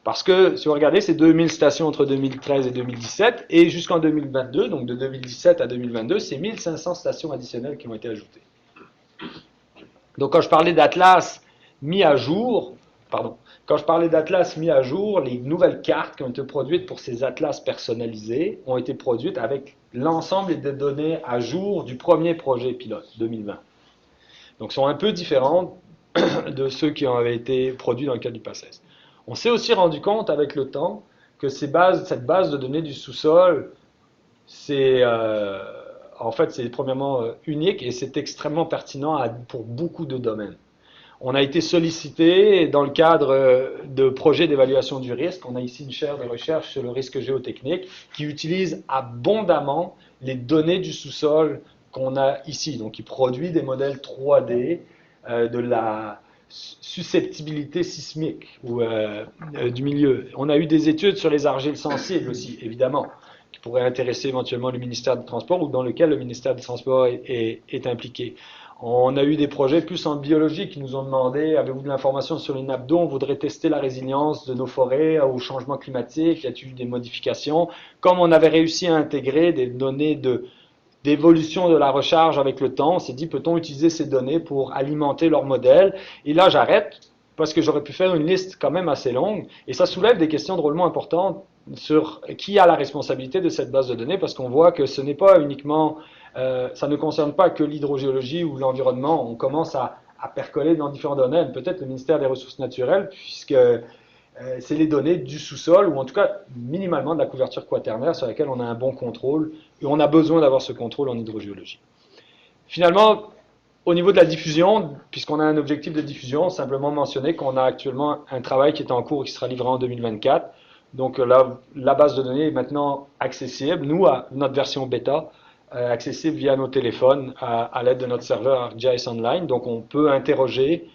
Parce que, si vous regardez, c'est 2000 stations entre 2013 et 2017, et jusqu'en 2022, donc de 2017 à 2022, c'est 1500 stations additionnelles qui ont été ajoutées. Donc quand je parlais d'Atlas mis à jour, les nouvelles cartes qui ont été produites pour ces atlas personnalisés ont été produites avec l'ensemble des données à jour du premier projet pilote, 2020. Donc sont un peu différentes de ceux qui avaient été produits dans le cadre du PACES. On s'est aussi rendu compte avec le temps que cette base de données du sous-sol, c'est premièrement unique et c'est extrêmement pertinent pour beaucoup de domaines. On a été sollicité dans le cadre de projets d'évaluation du risque. On a ici une chaire de recherche sur le risque géotechnique qui utilise abondamment les données du sous-sol qu'on a ici. Donc, il produit des modèles 3D de la susceptibilité sismique du milieu. On a eu des études sur les argiles sensibles aussi, évidemment, qui pourraient intéresser éventuellement le ministère des Transports ou dans lequel le ministère des Transports est impliqué. On a eu des projets plus en biologie qui nous ont demandé, avez-vous de l'information sur les nappes d'eau? On voudrait tester la résilience de nos forêts au changement climatique, y a-t-il eu des modifications? Comme on avait réussi à intégrer des données d'évolution de la recharge avec le temps, on s'est dit, peut-on utiliser ces données pour alimenter leur modèle? Et là, j'arrête, parce que j'aurais pu faire une liste quand même assez longue, et ça soulève des questions drôlement importantes sur qui a la responsabilité de cette base de données, parce qu'on voit que ce n'est pas uniquement, ça ne concerne pas que l'hydrogéologie ou l'environnement, on commence à percoler dans différents domaines, peut-être le ministère des Ressources naturelles, puisque c'est les données du sous-sol, ou en tout cas minimalement de la couverture quaternaire sur laquelle on a un bon contrôle, et on a besoin d'avoir ce contrôle en hydrogéologie. Finalement, au niveau de la diffusion, puisqu'on a un objectif de diffusion, simplement mentionner qu'on a actuellement un travail qui est en cours et qui sera livré en 2024. Donc là, la base de données est maintenant accessible, nous, à notre version bêta, accessible via nos téléphones à l'aide de notre serveur ArcGIS Online. Donc on peut interroger,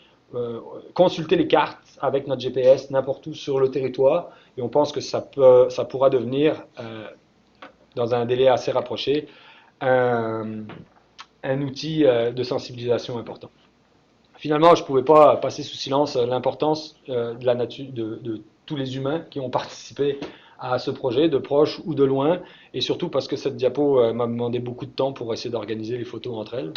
consulter les cartes avec notre GPS n'importe où sur le territoire, et on pense que ça pourra devenir, dans un délai assez rapproché, un outil de sensibilisation important. Finalement, je ne pouvais pas passer sous silence l'importance de la nature, de tous les humains qui ont participé à ce projet, de proche ou de loin, et surtout parce que cette diapo m'a demandé beaucoup de temps pour essayer d'organiser les photos entre elles.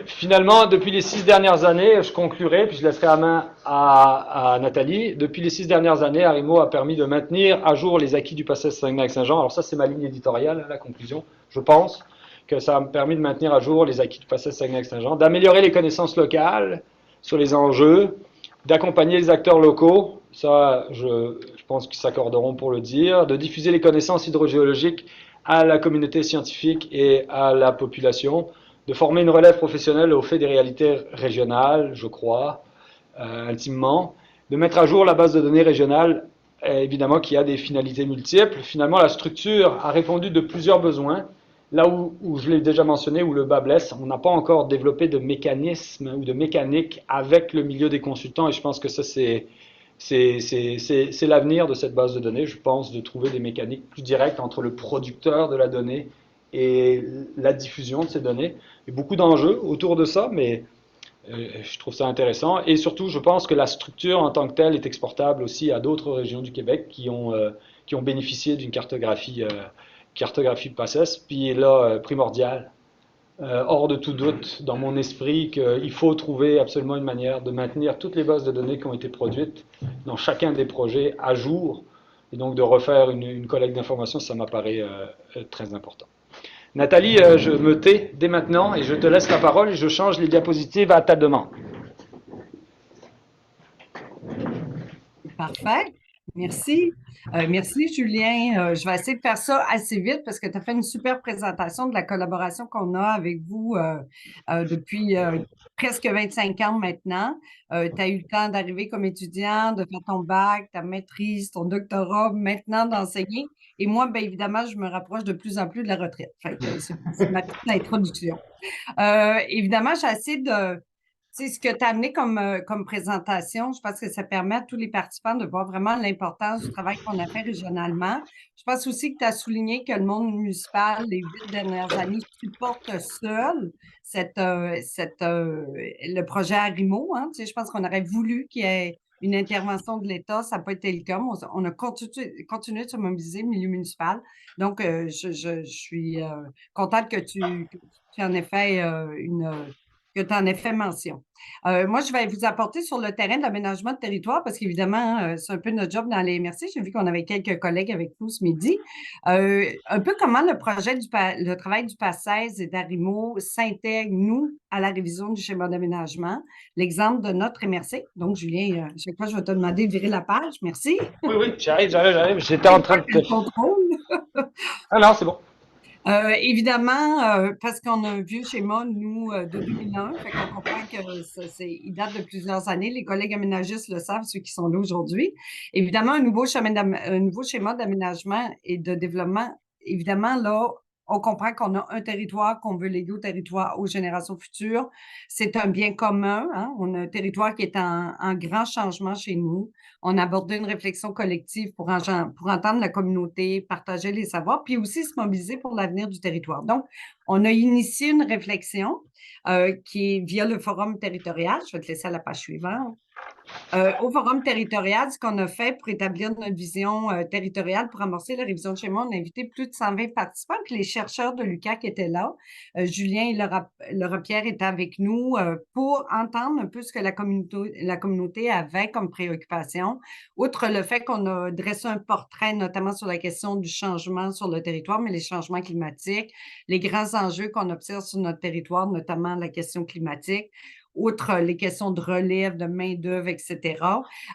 Finalement, depuis les 6 dernières années, je conclurai, puis je laisserai la main à Nathalie. Depuis les 6 dernières années, Arimo a permis de maintenir à jour les acquis du passage Saguenay-Lac-Saint-Jean. Alors ça, c'est ma ligne éditoriale, la conclusion. Je pense que ça a permis de maintenir à jour les acquis du passage Saguenay-Lac-Saint-Jean, d'améliorer les connaissances locales sur les enjeux, d'accompagner les acteurs locaux, ça, je pense qu'ils s'accorderont pour le dire, de diffuser les connaissances hydrogéologiques à la communauté scientifique et à la population, de former une relève professionnelle au fait des réalités régionales, je crois, intimement, de mettre à jour la base de données régionale, évidemment qui a des finalités multiples. Finalement, la structure a répondu de plusieurs besoins. Là où je l'ai déjà mentionné, où le bas blesse, on n'a pas encore développé de mécanisme ou de mécanique avec le milieu des consultants, et je pense que ça, c'est l'avenir de cette base de données, je pense, de trouver des mécaniques plus directes entre le producteur de la donnée et la diffusion de ces données. Il y a beaucoup d'enjeux autour de ça, mais je trouve ça intéressant. Et surtout, je pense que la structure en tant que telle est exportable aussi à d'autres régions du Québec qui ont bénéficié d'une cartographie de PACES, puis est là primordial. Hors de tout doute, dans mon esprit, qu'il faut trouver absolument une manière de maintenir toutes les bases de données qui ont été produites dans chacun des projets à jour, et donc de refaire une collecte d'informations, ça m'apparaît très important. Nathalie, je me tais dès maintenant et je te laisse la parole et je change les diapositives à ta demande. Parfait. Merci. Merci, Julien. Je vais essayer de faire ça assez vite parce que tu as fait une super présentation de la collaboration qu'on a avec vous depuis presque 25 ans maintenant. Tu as eu le temps d'arriver comme étudiant, de faire ton bac, ta maîtrise, ton doctorat, maintenant d'enseigner. Et moi, bien évidemment, je me rapproche de plus en plus de la retraite. C'est ma petite introduction. Évidemment, j'ai essayé de... C'est ce que tu as amené comme présentation. Je pense que ça permet à tous les participants de voir vraiment l'importance du travail qu'on a fait régionalement. Je pense aussi que tu as souligné que le monde municipal, les 8 dernières années, supporte seul le projet Arimo. Hein. Tu sais, je pense qu'on aurait voulu qu'il y ait une intervention de l'État. Ça n'a pas été le cas. On a continué de se mobiliser au milieu municipal. Donc, je suis contente que tu en aies fait que tu en aies fait mention. Moi, je vais vous apporter sur le terrain de l'aménagement de territoire parce qu'évidemment, c'est un peu notre job dans les MRC. J'ai vu qu'on avait quelques collègues avec nous ce midi. Un peu comment le travail du PACES et d'Arimo s'intègre, nous, à la révision du schéma d'aménagement. L'exemple de notre MRC. Donc, Julien, chaque fois, je vais te demander de virer la page. Merci. Oui, oui, j'arrive. J'étais en train de te... Contrôle. Ah non, c'est bon. Évidemment, parce qu'on a un vieux schéma, nous, de 2001, fait qu'on comprend que il date de plusieurs années. Les collègues aménagistes le savent, ceux qui sont là aujourd'hui. Évidemment, un nouveau schéma d'aménagement et de développement. Évidemment, là, on comprend qu'on a un territoire qu'on veut léguer au territoire aux générations futures. C'est un bien commun. Hein? On a un territoire qui est en grand changement chez nous. On a abordé une réflexion collective pour entendre la communauté, partager les savoirs, puis aussi se mobiliser pour l'avenir du territoire. Donc, on a initié une réflexion qui est via le forum territorial. Je vais te laisser à la page suivante. Au forum territorial, ce qu'on a fait pour établir notre vision territoriale, pour amorcer la révision de schéma, on a invité plus de 120 participants, puis les chercheurs de l'UQAC étaient là. Julien et Laura Pierre étaient avec nous pour entendre un peu ce que la communauté avait comme préoccupation. Outre le fait qu'on a dressé un portrait, notamment sur la question du changement sur le territoire, mais les changements climatiques, les grands enjeux qu'on observe sur notre territoire, notamment la question climatique, outre les questions de relève, de main-d'œuvre, etc.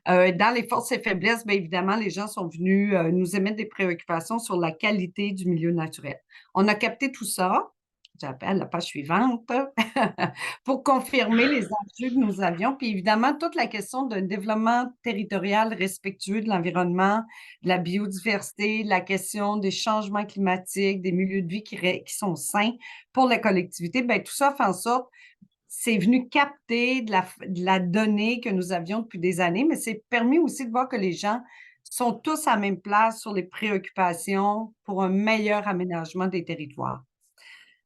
Dans les forces et faiblesses, bien évidemment, les gens sont venus nous émettre des préoccupations sur la qualité du milieu naturel. On a capté tout ça. J'appelle la page suivante pour confirmer les enjeux que nous avions. Puis évidemment, toute la question d'un développement territorial respectueux de l'environnement, de la biodiversité, la question des changements climatiques, des milieux de vie qui sont sains pour la collectivité, bien, tout ça fait en sorte c'est venu capter de la donnée que nous avions depuis des années, mais c'est permis aussi de voir que les gens sont tous à la même place sur les préoccupations pour un meilleur aménagement des territoires.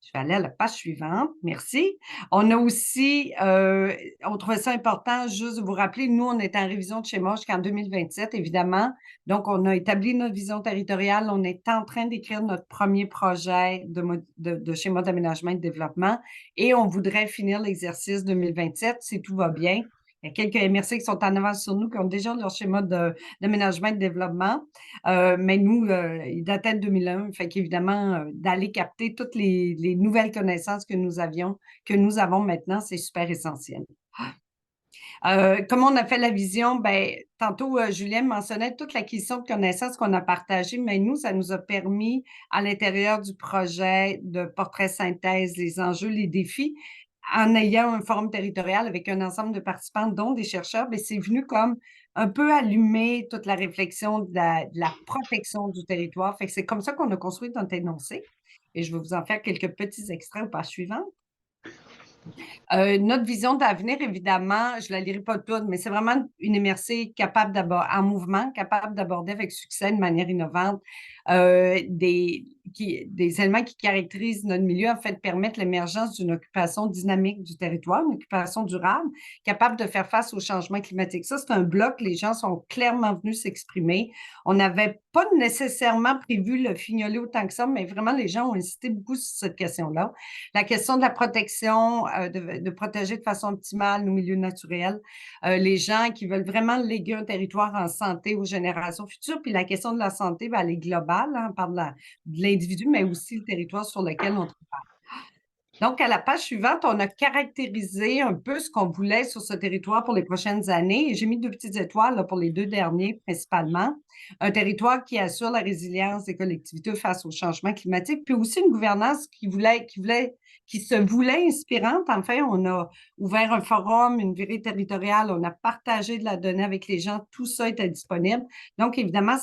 Je vais aller à la page suivante. Merci. On a aussi, on trouvait ça important juste de vous rappeler, nous, on est en révision de schéma jusqu'en 2027, évidemment. Donc, on a établi notre vision territoriale. On est en train d'écrire notre premier projet de schéma d'aménagement et de développement et on voudrait finir l'exercice 2027 si tout va bien. Il y a quelques MRC qui sont en avance sur nous, qui ont déjà leur schéma d'aménagement et de développement. Mais nous, il datait de 2001, fait qu'évidemment, d'aller capter toutes les nouvelles connaissances que nous avons maintenant, c'est super essentiel. Comment on a fait la vision? Ben, tantôt, Julien mentionnait toute l'acquisition de connaissances qu'on a partagées, mais nous, ça nous a permis, à l'intérieur du projet de portrait synthèse, les enjeux, les défis, en ayant un forum territorial avec un ensemble de participants, dont des chercheurs, ben, c'est venu comme un peu allumer toute la réflexion de la protection du territoire. Fait que c'est comme ça qu'on a construit notre énoncé. Et je vais vous en faire quelques petits extraits aux pages suivantes. Notre vision d'avenir, évidemment, je ne la lirai pas toute, mais c'est vraiment une MRC capable d'aborder en mouvement, capable d'aborder avec succès de manière innovante des éléments qui caractérisent notre milieu, en fait, permettent l'émergence d'une occupation dynamique du territoire, une occupation durable, capable de faire face au changement climatique. Ça, c'est un bloc, les gens sont clairement venus s'exprimer. On n'avait pas nécessairement prévu le fignoler autant que ça, mais vraiment, les gens ont insisté beaucoup sur cette question-là. La question de la protection, de protéger de façon optimale nos milieux naturels, les gens qui veulent vraiment léguer un territoire en santé aux générations futures, puis la question de la santé, bien, elle est globale, hein, on parle de l'individu, mais aussi le territoire sur lequel on travaille. Donc, à la page suivante, on a caractérisé un peu ce qu'on voulait sur ce territoire pour les prochaines années. Et j'ai mis 2 petites étoiles là, pour les 2 derniers, principalement. Un territoire qui assure la résilience des collectivités face au changement climatique, puis aussi une gouvernance qui se voulait inspirante. Enfin, on a ouvert un forum, une virée territoriale, on a partagé de la donnée avec les gens, tout ça était disponible. Donc, évidemment,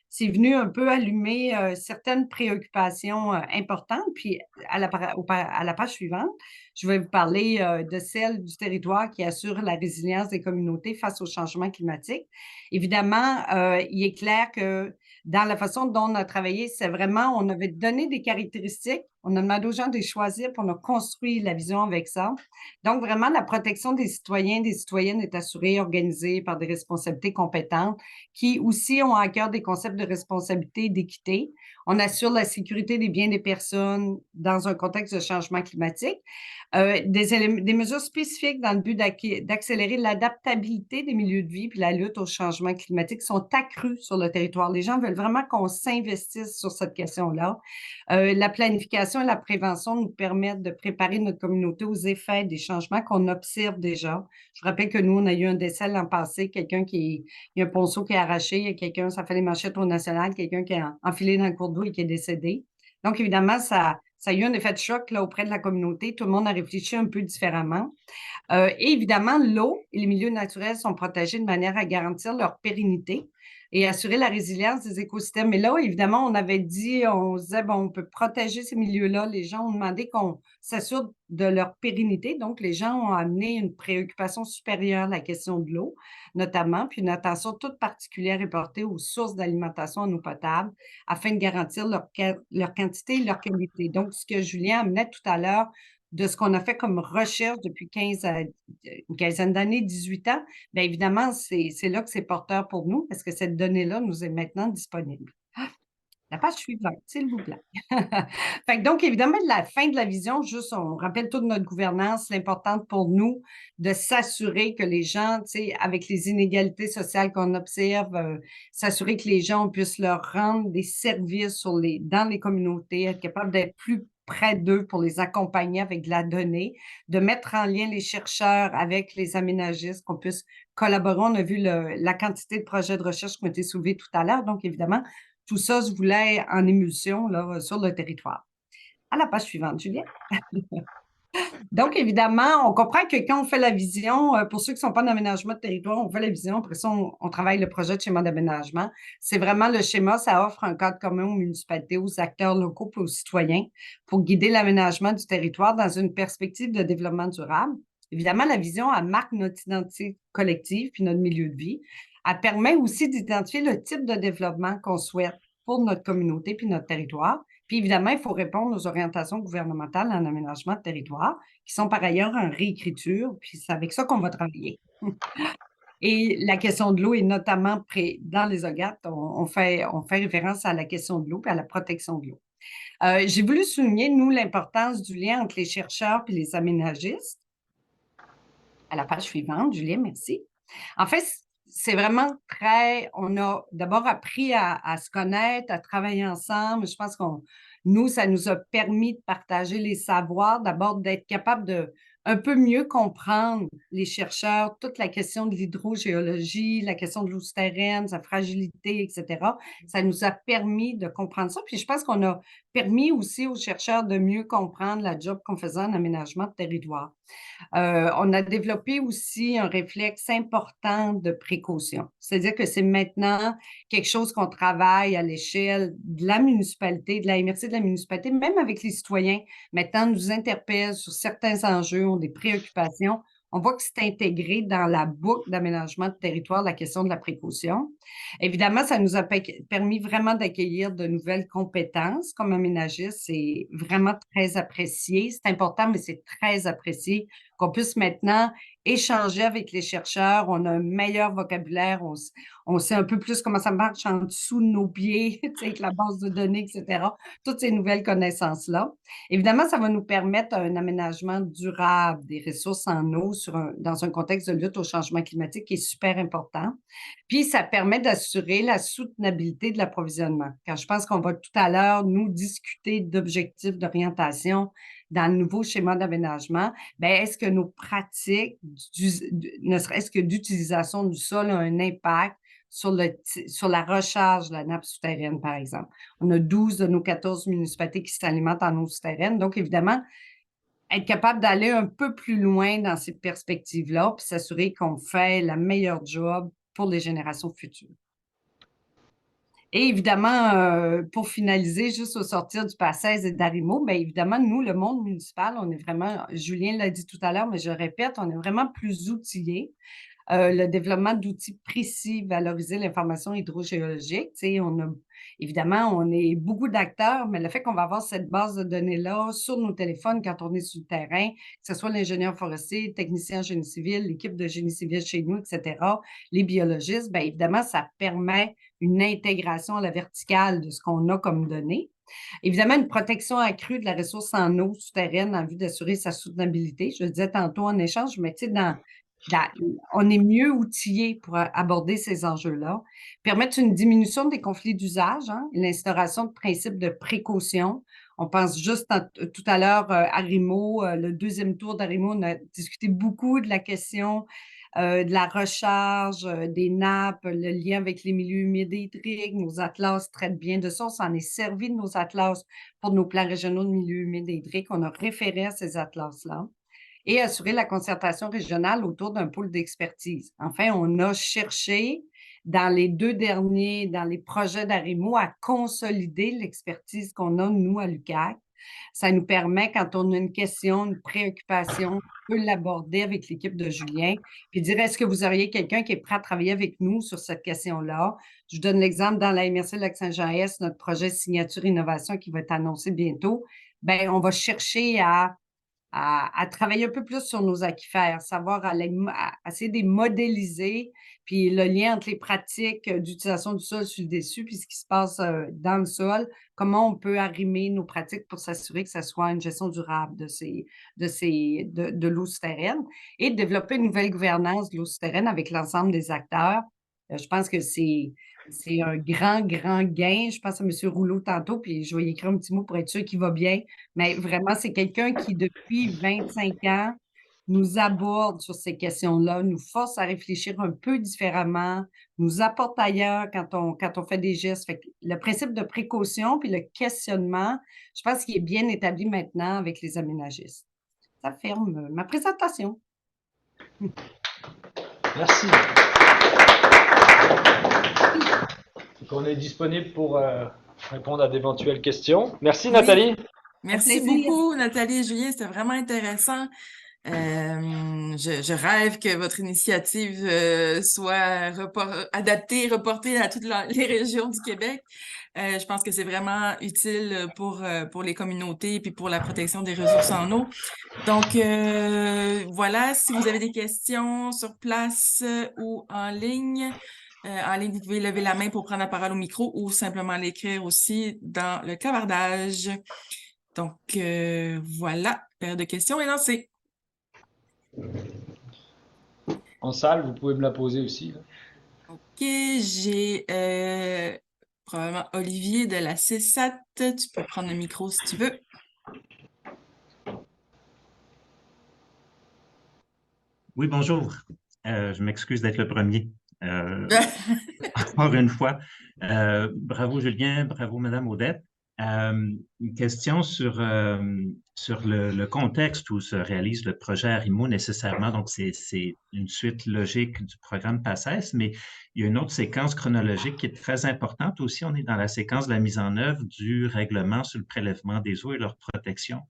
c'est venu un peu allumer certaines préoccupations importantes. Puis, à la page suivante, je vais vous parler de celle du territoire qui assure la résilience des communautés face au changement climatique. Évidemment, il est clair que dans la façon dont on a travaillé, c'est vraiment, on avait donné des caractéristiques, on a demandé aux gens de les choisir, puis on a construit la vision avec ça. Donc, vraiment, la protection des citoyens, des citoyennes est assurée, organisée par des responsabilités compétentes qui aussi ont à cœur des concepts de responsabilité et d'équité. On assure la sécurité des biens des personnes dans un contexte de changement climatique. Des mesures spécifiques dans le but d'accélérer l'adaptabilité des milieux de vie puis la lutte au changement climatique sont accrues sur le territoire. Les gens veulent vraiment qu'on s'investisse sur cette question-là. La planification et la prévention nous permettent de préparer notre communauté aux effets des changements qu'on observe déjà. Je rappelle que nous, on a eu un décès l'an passé, il y a un ponceau qui est arraché, il y a quelqu'un, ça fait les manchettes au national, quelqu'un qui a enfilé dans le cours d'eau et qui est décédé. Donc, évidemment, ça a eu un effet de choc là, auprès de la communauté. Tout le monde a réfléchi un peu différemment. Et évidemment, l'eau et les milieux naturels sont protégés de manière à garantir leur pérennité et assurer la résilience des écosystèmes. Mais là, évidemment, on avait dit, on se disait, bon, on peut protéger ces milieux-là. Les gens ont demandé qu'on s'assure de leur pérennité. Donc, les gens ont amené une préoccupation supérieure à la question de l'eau, notamment, puis une attention toute particulière est portée aux sources d'alimentation en eau potable afin de garantir leur quantité et leur qualité. Donc, ce que Julien amenait tout à l'heure, de ce qu'on a fait comme recherche depuis une quinzaine d'années, 18 ans, bien évidemment, c'est là que c'est porteur pour nous parce que cette donnée-là nous est maintenant disponible. La page suivante, s'il vous plaît. Fait que donc, évidemment, la fin de la vision, juste, on rappelle toute notre gouvernance, l'important pour nous de s'assurer que les gens, tu sais, avec les inégalités sociales qu'on observe, s'assurer que les gens puissent leur rendre des services dans les communautés, être capable d'être plus près d'eux pour les accompagner avec de la donnée, de mettre en lien les chercheurs avec les aménagistes, qu'on puisse collaborer. On a vu la quantité de projets de recherche qui ont été soulevés tout à l'heure. Donc, évidemment, tout ça se voulait en émulsion là, sur le territoire. À la page suivante, Julien. Donc, évidemment, on comprend que quand on fait la vision, pour ceux qui ne sont pas d'aménagement de territoire, on fait la vision, après ça, on travaille le projet de schéma d'aménagement. C'est vraiment le schéma, ça offre un cadre commun aux municipalités, aux acteurs locaux et aux citoyens pour guider l'aménagement du territoire dans une perspective de développement durable. Évidemment, la vision, elle marque notre identité collective puis notre milieu de vie. Elle permet aussi d'identifier le type de développement qu'on souhaite pour notre communauté puis notre territoire. Puis évidemment, il faut répondre aux orientations gouvernementales en aménagement de territoire, qui sont par ailleurs en réécriture, puis c'est avec ça qu'on va travailler. Et la question de l'eau est notamment dans les OGAT, on fait référence à la question de l'eau et à la protection de l'eau. J'ai voulu souligner, nous, l'importance du lien entre les chercheurs et les aménagistes. À la page suivante, Julien, merci. En fait, c'est vraiment on a d'abord appris à se connaître, à travailler ensemble. Je pense ça nous a permis de partager les savoirs, d'abord d'être capable de un peu mieux comprendre les chercheurs, toute la question de l'hydrogéologie, la question de l'eau souterraine, sa fragilité, etc. Ça nous a permis de comprendre ça. Puis je pense qu'on a permis aussi aux chercheurs de mieux comprendre la job qu'on faisait en aménagement de territoire. On a développé aussi un réflexe important de précaution. C'est-à-dire que c'est maintenant quelque chose qu'on travaille à l'échelle de la municipalité, de la MRC de la municipalité, même avec les citoyens. Maintenant, nous interpellent sur certains enjeux, ont des préoccupations. On voit que c'est intégré dans la boucle d'aménagement de territoire, la question de la précaution. Évidemment, ça nous a permis vraiment d'accueillir de nouvelles compétences comme aménagiste. C'est vraiment très apprécié. C'est important, mais c'est très apprécié qu'on puisse maintenant échanger avec les chercheurs. On a un meilleur vocabulaire. On sait un peu plus comment ça marche en dessous de nos pieds, avec la base de données, etc. Toutes ces nouvelles connaissances-là. Évidemment, ça va nous permettre un aménagement durable des ressources en eau dans un contexte de lutte au changement climatique qui est super important. Puis, ça permet d'assurer la soutenabilité de l'approvisionnement. Car je pense qu'on va tout à l'heure nous discuter d'objectifs d'orientation dans le nouveau schéma d'aménagement. Bien, est-ce que nos pratiques, ne serait-ce que d'utilisation du sol, ont un impact sur la recharge de la nappe souterraine, par exemple? On a 12 de nos 14 municipalités qui s'alimentent en eau souterraine. Donc, évidemment, être capable d'aller un peu plus loin dans ces perspectives-là, puis s'assurer qu'on fait la meilleure job pour les générations futures. Et évidemment, pour finaliser, juste au sortir du passage d'Arimo, bien évidemment, nous, le monde municipal, on est vraiment, Julien l'a dit tout à l'heure, mais je répète, on est vraiment plus outillés. Le développement d'outils précis, valoriser l'information hydrogéologique. Évidemment, on est beaucoup d'acteurs, mais le fait qu'on va avoir cette base de données-là sur nos téléphones quand on est sur le terrain, que ce soit l'ingénieur forestier, le technicien en génie civil, l'équipe de génie civil chez nous, etc., les biologistes, bien évidemment, ça permet une intégration à la verticale de ce qu'on a comme données. Évidemment, une protection accrue de la ressource en eau souterraine en vue d'assurer sa soutenabilité. Je le disais tantôt en échange, mais tu sais, on est mieux outillé pour aborder ces enjeux-là. Permettre une diminution des conflits d'usage, l'instauration de principes de précaution. On pense juste tout à l'heure à Rimo, le deuxième tour d'Arimo, on a discuté beaucoup de la question de la recharge, des nappes, le lien avec les milieux humides et hydriques. Nos atlas traitent bien de ça. On s'en est servi de nos atlas pour nos plans régionaux de milieux humides et hydriques. On a référé à ces atlas-là et assurer la concertation régionale autour d'un pôle d'expertise. Enfin, on a cherché dans les dans les projets d'Arimo, à consolider l'expertise qu'on a, nous, à l'UQAC. Ça nous permet, quand on a une question, une préoccupation, on peut l'aborder avec l'équipe de Julien, puis dire, est-ce que vous auriez quelqu'un qui est prêt à travailler avec nous sur cette question-là? Je vous donne l'exemple dans la MRC Lac-Saint-Jean-Est, notre projet Signature Innovation qui va être annoncé bientôt. Bien, on va chercher à à travailler un peu plus sur nos aquifères, savoir à essayer de les modéliser, puis le lien entre les pratiques d'utilisation du sol sur le dessus, puis ce qui se passe dans le sol, comment on peut arrimer nos pratiques pour s'assurer que ça soit une gestion durable de l'eau souterraine et développer une nouvelle gouvernance de l'eau souterraine avec l'ensemble des acteurs. Je pense que c'est un grand gain. Je pense à M. Rouleau tantôt, puis je vais y écrire un petit mot pour être sûr qu'il va bien. Mais vraiment, c'est quelqu'un qui, depuis 25 ans, nous aborde sur ces questions-là, nous force à réfléchir un peu différemment, nous apporte ailleurs quand on fait des gestes. Fait que le principe de précaution puis le questionnement, je pense qu'il est bien établi maintenant avec les aménagistes. Ça ferme ma présentation. Merci. Donc, on est disponible pour répondre à d'éventuelles questions. Merci, Oui. Nathalie. Merci beaucoup, Nathalie et Julien. C'était vraiment intéressant. Je rêve que votre initiative soit adaptée, reportée à toutes les régions du Québec. Je pense que c'est vraiment utile pour les communautés et puis pour la protection des ressources en eau. Donc, voilà, si vous avez des questions sur place ou en ligne, vous pouvez lever la main pour prendre la parole au micro ou simplement l'écrire aussi dans le clavardage. Donc, voilà, période de questions est lancée. En salle, vous pouvez me la poser aussi. Là. OK, j'ai probablement Olivier de la CESAT. Tu peux prendre le micro si tu veux. Oui, bonjour. Je m'excuse d'être le premier. Encore une fois. Bravo Julien, bravo Madame Audette. Une question sur le contexte où se réalise le projet Arimo nécessairement. Donc, c'est une suite logique du programme PACES, mais il y a une autre séquence chronologique qui est très importante aussi. On est dans la séquence de la mise en œuvre du règlement sur le prélèvement des eaux et leur protection.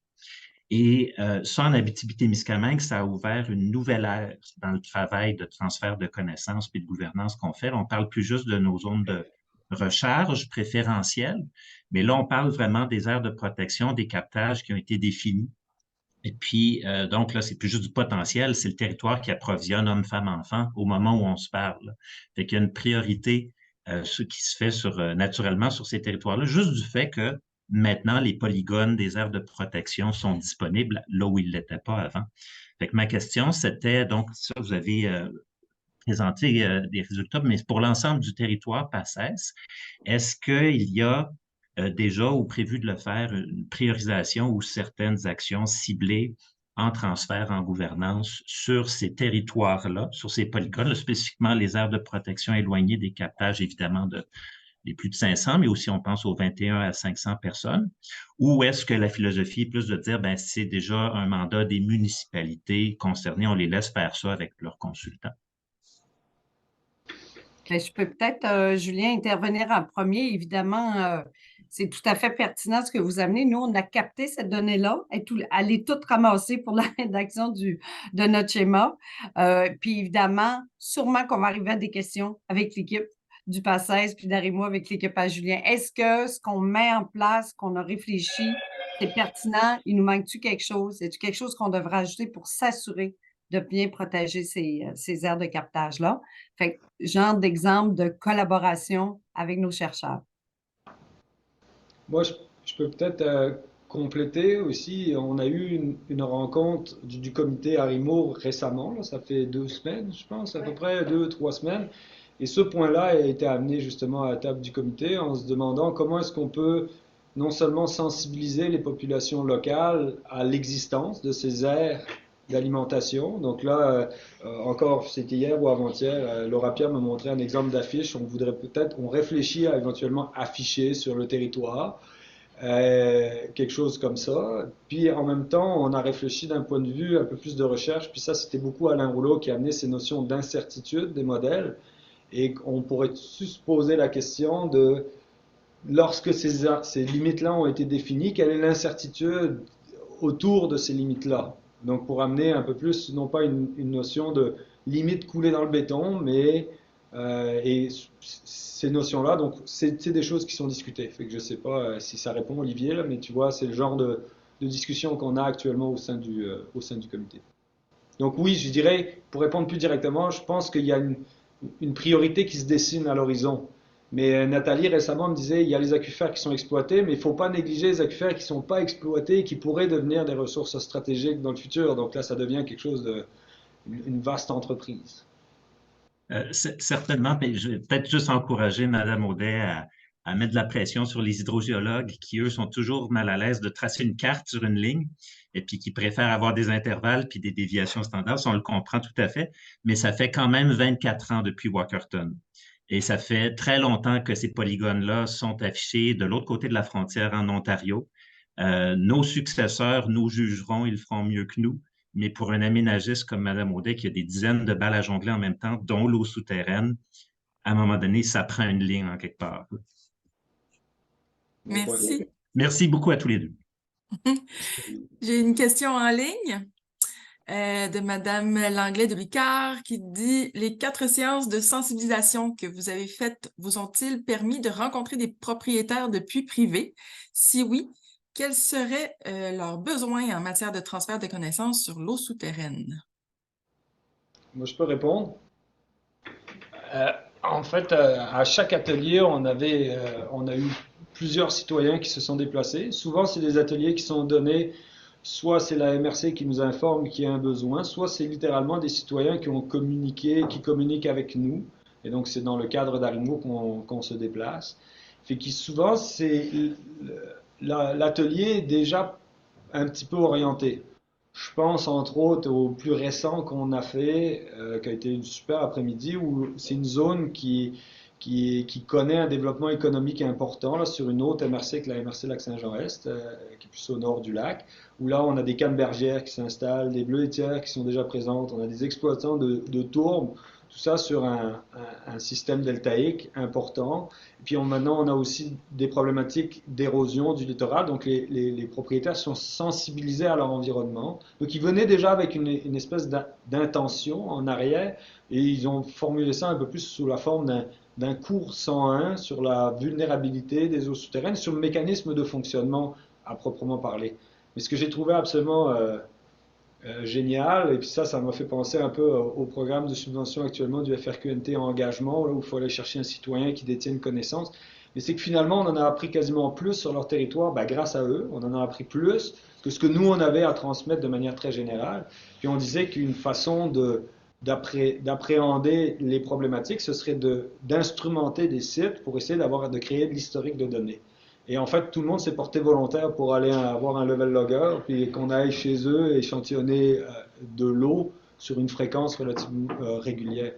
Et ça, en Abitibi-Témiscamingue, ça a ouvert une nouvelle ère dans le travail de transfert de connaissances et de gouvernance qu'on fait. On parle plus juste de nos zones de recharge préférentielles, mais là, on parle vraiment des aires de protection, des captages qui ont été définis. Et puis, donc là, c'est plus juste du potentiel, c'est le territoire qui approvisionne hommes, femmes, enfants au moment où on se parle. Fait qu'il y a une priorité, ce qui se fait naturellement sur ces territoires-là, juste du fait que maintenant, les polygones des aires de protection sont disponibles là où ils ne l'étaient pas avant. Fait que ma question, c'était, donc, ça, vous avez présenté des résultats, mais pour l'ensemble du territoire PACES, est-ce qu'il y a déjà ou prévu de le faire une priorisation ou certaines actions ciblées en transfert, en gouvernance sur ces territoires-là, sur ces polygones, là, spécifiquement les aires de protection éloignées des captages, évidemment, les plus de 500, mais aussi on pense aux 21 à 500 personnes, ou est-ce que la philosophie est plus de dire, ben, c'est déjà un mandat des municipalités concernées, on les laisse faire ça avec leurs consultants? Ben, je peux peut-être, Julien, intervenir en premier. Évidemment, c'est tout à fait pertinent ce que vous amenez. Nous, on a capté cette donnée-là. Elle est toute ramassée pour la rédaction de notre schéma. Puis évidemment, sûrement qu'on va arriver à des questions avec l'équipe du PACES, puis d'Arimo avec l'équipe à Julien. Est-ce que ce qu'on met en place, qu'on a réfléchi, c'est pertinent? Il nous manque-tu quelque chose? Est-ce quelque chose qu'on devrait ajouter pour s'assurer de bien protéger ces aires de captage-là? Fait que, genre d'exemple de collaboration avec nos chercheurs. Moi, je peux peut-être compléter aussi. On a eu une rencontre du comité Arimo récemment, là, ça fait 2 semaines, je pense, à peu près 2, 3 semaines. Et ce point-là a été amené justement à la table du comité en se demandant comment est-ce qu'on peut non seulement sensibiliser les populations locales à l'existence de ces aires d'alimentation. Donc là, encore, c'était hier ou avant-hier, Laura Pierre me montrait un exemple d'affiche. On voudrait peut-être, on réfléchit à éventuellement afficher sur le territoire quelque chose comme ça. Puis en même temps, on a réfléchi d'un point de vue un peu plus de recherche. Puis ça, c'était beaucoup Alain Rouleau qui a amené ces notions d'incertitude des modèles. Et on pourrait se poser la question de, lorsque ces limites-là ont été définies, quelle est l'incertitude autour de ces limites-là? Donc pour amener un peu plus, non pas une notion de limite coulée dans le béton, mais et ces notions-là, donc c'est des choses qui sont discutées. Fait que je sais pas si ça répond Olivier, là, mais tu vois, c'est le genre discussion qu'on a actuellement au sein du comité. Donc oui, je dirais, pour répondre plus directement, je pense qu'il y a une priorité qui se dessine à l'horizon. Mais Nathalie récemment me disait, il y a les aquifères qui sont exploités, mais il ne faut pas négliger les aquifères qui ne sont pas exploités et qui pourraient devenir des ressources stratégiques dans le futur. Donc là, ça devient quelque chose une vaste entreprise. Certainement, mais je vais peut-être juste encourager Mme Audet à mettre de la pression sur les hydrogéologues qui, eux, sont toujours mal à l'aise de tracer une carte sur une ligne et puis qui préfèrent avoir des intervalles puis des déviations standards. Ça, on le comprend tout à fait, mais ça fait quand même 24 ans depuis Walkerton. Et ça fait très longtemps que ces polygones-là sont affichés de l'autre côté de la frontière en Ontario. Nos successeurs nous jugeront, ils feront mieux que nous. Mais pour un aménagiste comme Mme Audet, qui a des dizaines de balles à jongler en même temps, dont l'eau souterraine, à un moment donné, ça prend une ligne en quelque part. Merci. Merci beaucoup à tous les deux. J'ai une question en ligne de Mme Langlais de Lucard qui dit « Les 4 séances de sensibilisation que vous avez faites vous ont-ils permis de rencontrer des propriétaires de puits privés? Si oui, quels seraient leurs besoins en matière de transfert de connaissances sur l'eau souterraine? » Moi, je peux répondre. En fait, à chaque atelier, on a eu plusieurs citoyens qui se sont déplacés. Souvent, c'est des ateliers qui sont donnés, soit c'est la MRC qui nous informe qu'il y a un besoin, soit c'est littéralement des citoyens qui ont communiqué, qui communiquent avec nous. Et donc, c'est dans le cadre d'Arimo qu'on se déplace. Fait que souvent, l'atelier est déjà un petit peu orienté. Je pense entre autres au plus récent qu'on a fait, qui a été une super après-midi, où c'est une zone qui connaît un développement économique important là, sur une autre MRC que la MRC Lac-Saint-Jean-Est, qui est plus au nord du lac, où là on a des cannebergières qui s'installent, des bleuetières qui sont déjà présentes, on a des exploitants de tourbes, tout ça sur un système deltaïque important. Et puis maintenant on a aussi des problématiques d'érosion du littoral, donc les propriétaires sont sensibilisés à leur environnement. Donc ils venaient déjà avec une espèce d'intention en arrière, et ils ont formulé ça un peu plus sous la forme d'un cours 101 sur la vulnérabilité des eaux souterraines, sur le mécanisme de fonctionnement à proprement parler. Mais ce que j'ai trouvé absolument génial, et puis ça m'a fait penser un peu au programme de subvention actuellement du FRQNT en engagement, là, où il faut aller chercher un citoyen qui détient une connaissance. Mais c'est que finalement, on en a appris quasiment plus sur leur territoire, grâce à eux. On en a appris plus que ce que nous, on avait à transmettre de manière très générale. Puis on disait qu'une façon d'appréhender les problématiques, ce serait d'instrumenter des sites pour essayer de créer de l'historique de données. Et en fait, tout le monde s'est porté volontaire pour aller avoir un level logger, puis qu'on aille chez eux échantillonner de l'eau sur une fréquence relativement régulière.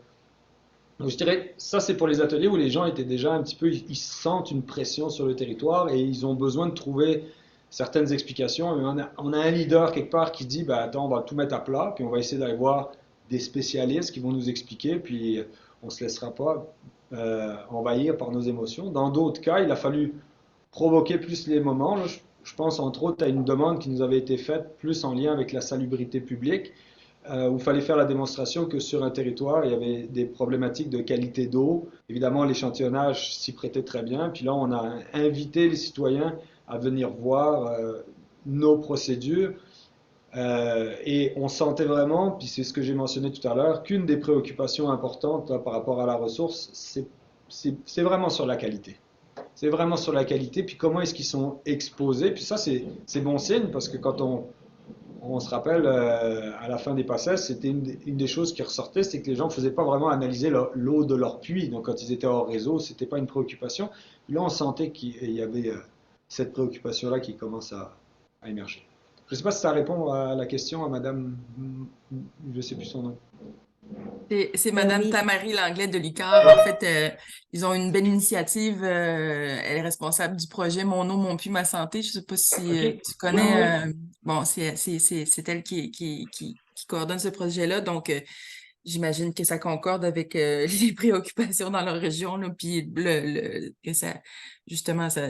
Donc je dirais, ça c'est pour les ateliers où les gens étaient déjà un petit peu, ils sentent une pression sur le territoire et ils ont besoin de trouver certaines explications. Mais on a un leader quelque part qui dit, attends, on va tout mettre à plat, puis on va essayer d'aller voir des spécialistes qui vont nous expliquer, puis on ne se laissera pas envahir par nos émotions. Dans d'autres cas, il a fallu provoquer plus les moments. Là, je pense entre autres à une demande qui nous avait été faite plus en lien avec la salubrité publique, où il fallait faire la démonstration que sur un territoire, il y avait des problématiques de qualité d'eau. Évidemment, l'échantillonnage s'y prêtait très bien. Puis là, on a invité les citoyens à venir voir nos procédures. Et on sentait vraiment, puis c'est ce que j'ai mentionné tout à l'heure, qu'une des préoccupations importantes là, par rapport à la ressource, c'est vraiment sur la qualité. C'est vraiment sur la qualité, puis comment est-ce qu'ils sont exposés. Puis ça, c'est bon signe, parce que quand on se rappelle, à la fin des PACES, c'était une des choses qui ressortait, c'est que les gens ne faisaient pas vraiment analyser l'eau de leur puits. Donc quand ils étaient hors réseau, ce n'était pas une préoccupation. Puis là, on sentait qu'il y avait cette préoccupation-là qui commence à émerger. Je ne sais pas si ça répond à la question à Madame, je ne sais plus son nom. C'est Madame Tamari Langlais de Lucard. En fait, ils ont une belle initiative. Elle est responsable du projet Mon eau, mon puits, ma santé. Je ne sais pas si tu connais. Bon, c'est elle qui coordonne ce projet-là. Donc, j'imagine que ça concorde avec les préoccupations dans leur région. Là, puis que ça, justement, ça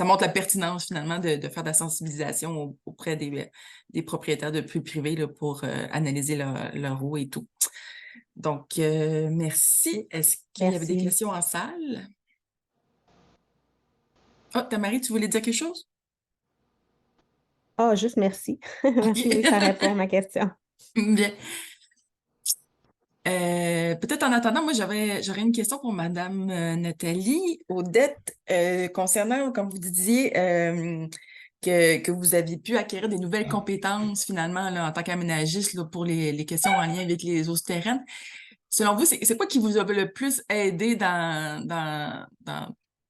montre la pertinence finalement de faire de la sensibilisation auprès des propriétaires de puits privés là, pour analyser leur eau et tout. Donc, merci. Est-ce qu'il y avait des questions en salle? Ah, Tamari, tu voulais dire quelque chose? Ah, juste merci. Merci, oui, ça répond à ma question. Bien. Peut-être en attendant, moi j'aurais une question pour Madame Nathalie Odette concernant, comme vous disiez, que vous aviez pu acquérir des nouvelles compétences finalement là, en tant qu'aménagiste là, pour les questions en lien avec les eaux souterraines. Selon vous, c'est quoi qui vous a le plus aidé dans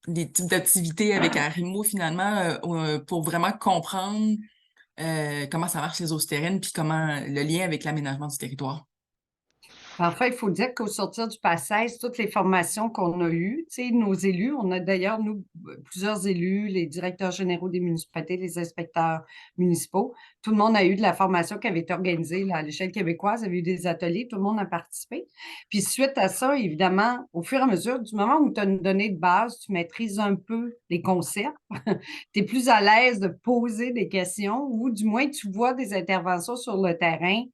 les types d'activités avec Arimo finalement pour vraiment comprendre comment ça marche les eaux souterraines puis comment le lien avec l'aménagement du territoire? Enfin, il faut dire qu'au sortir du passage, toutes les formations qu'on a eues, tu sais, nos élus, on a d'ailleurs, nous, plusieurs élus, les directeurs généraux des municipalités, les inspecteurs municipaux, tout le monde a eu de la formation qui avait été organisée là, à l'échelle québécoise, il y avait eu des ateliers, tout le monde a participé. Puis suite à ça, évidemment, au fur et à mesure, du moment où tu as une donnée de base, tu maîtrises un peu les concepts, tu es plus à l'aise de poser des questions ou du moins tu vois des interventions sur le terrain, puis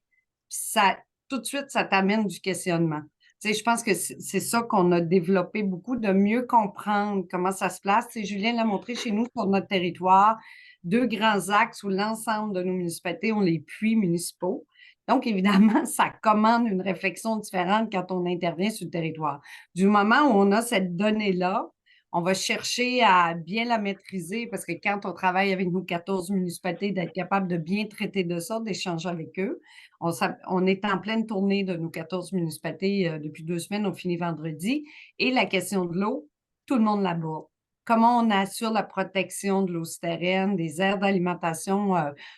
ça tout de suite, ça t'amène du questionnement. Tu sais, je pense que c'est ça qu'on a développé beaucoup, de mieux comprendre comment ça se place. Tu sais, Julien l'a montré chez nous sur notre territoire, deux grands axes où l'ensemble de nos municipalités ont les puits municipaux. Donc, évidemment, ça commande une réflexion différente quand on intervient sur le territoire. Du moment où on a cette donnée-là, on va chercher à bien la maîtriser parce que quand on travaille avec nos 14 municipalités, d'être capable de bien traiter de ça, d'échanger avec eux. On est en pleine tournée de nos 14 municipalités depuis 2 semaines, on finit vendredi. Et la question de l'eau, tout le monde l'aborde. Comment on assure la protection de l'eau souterraine, des aires d'alimentation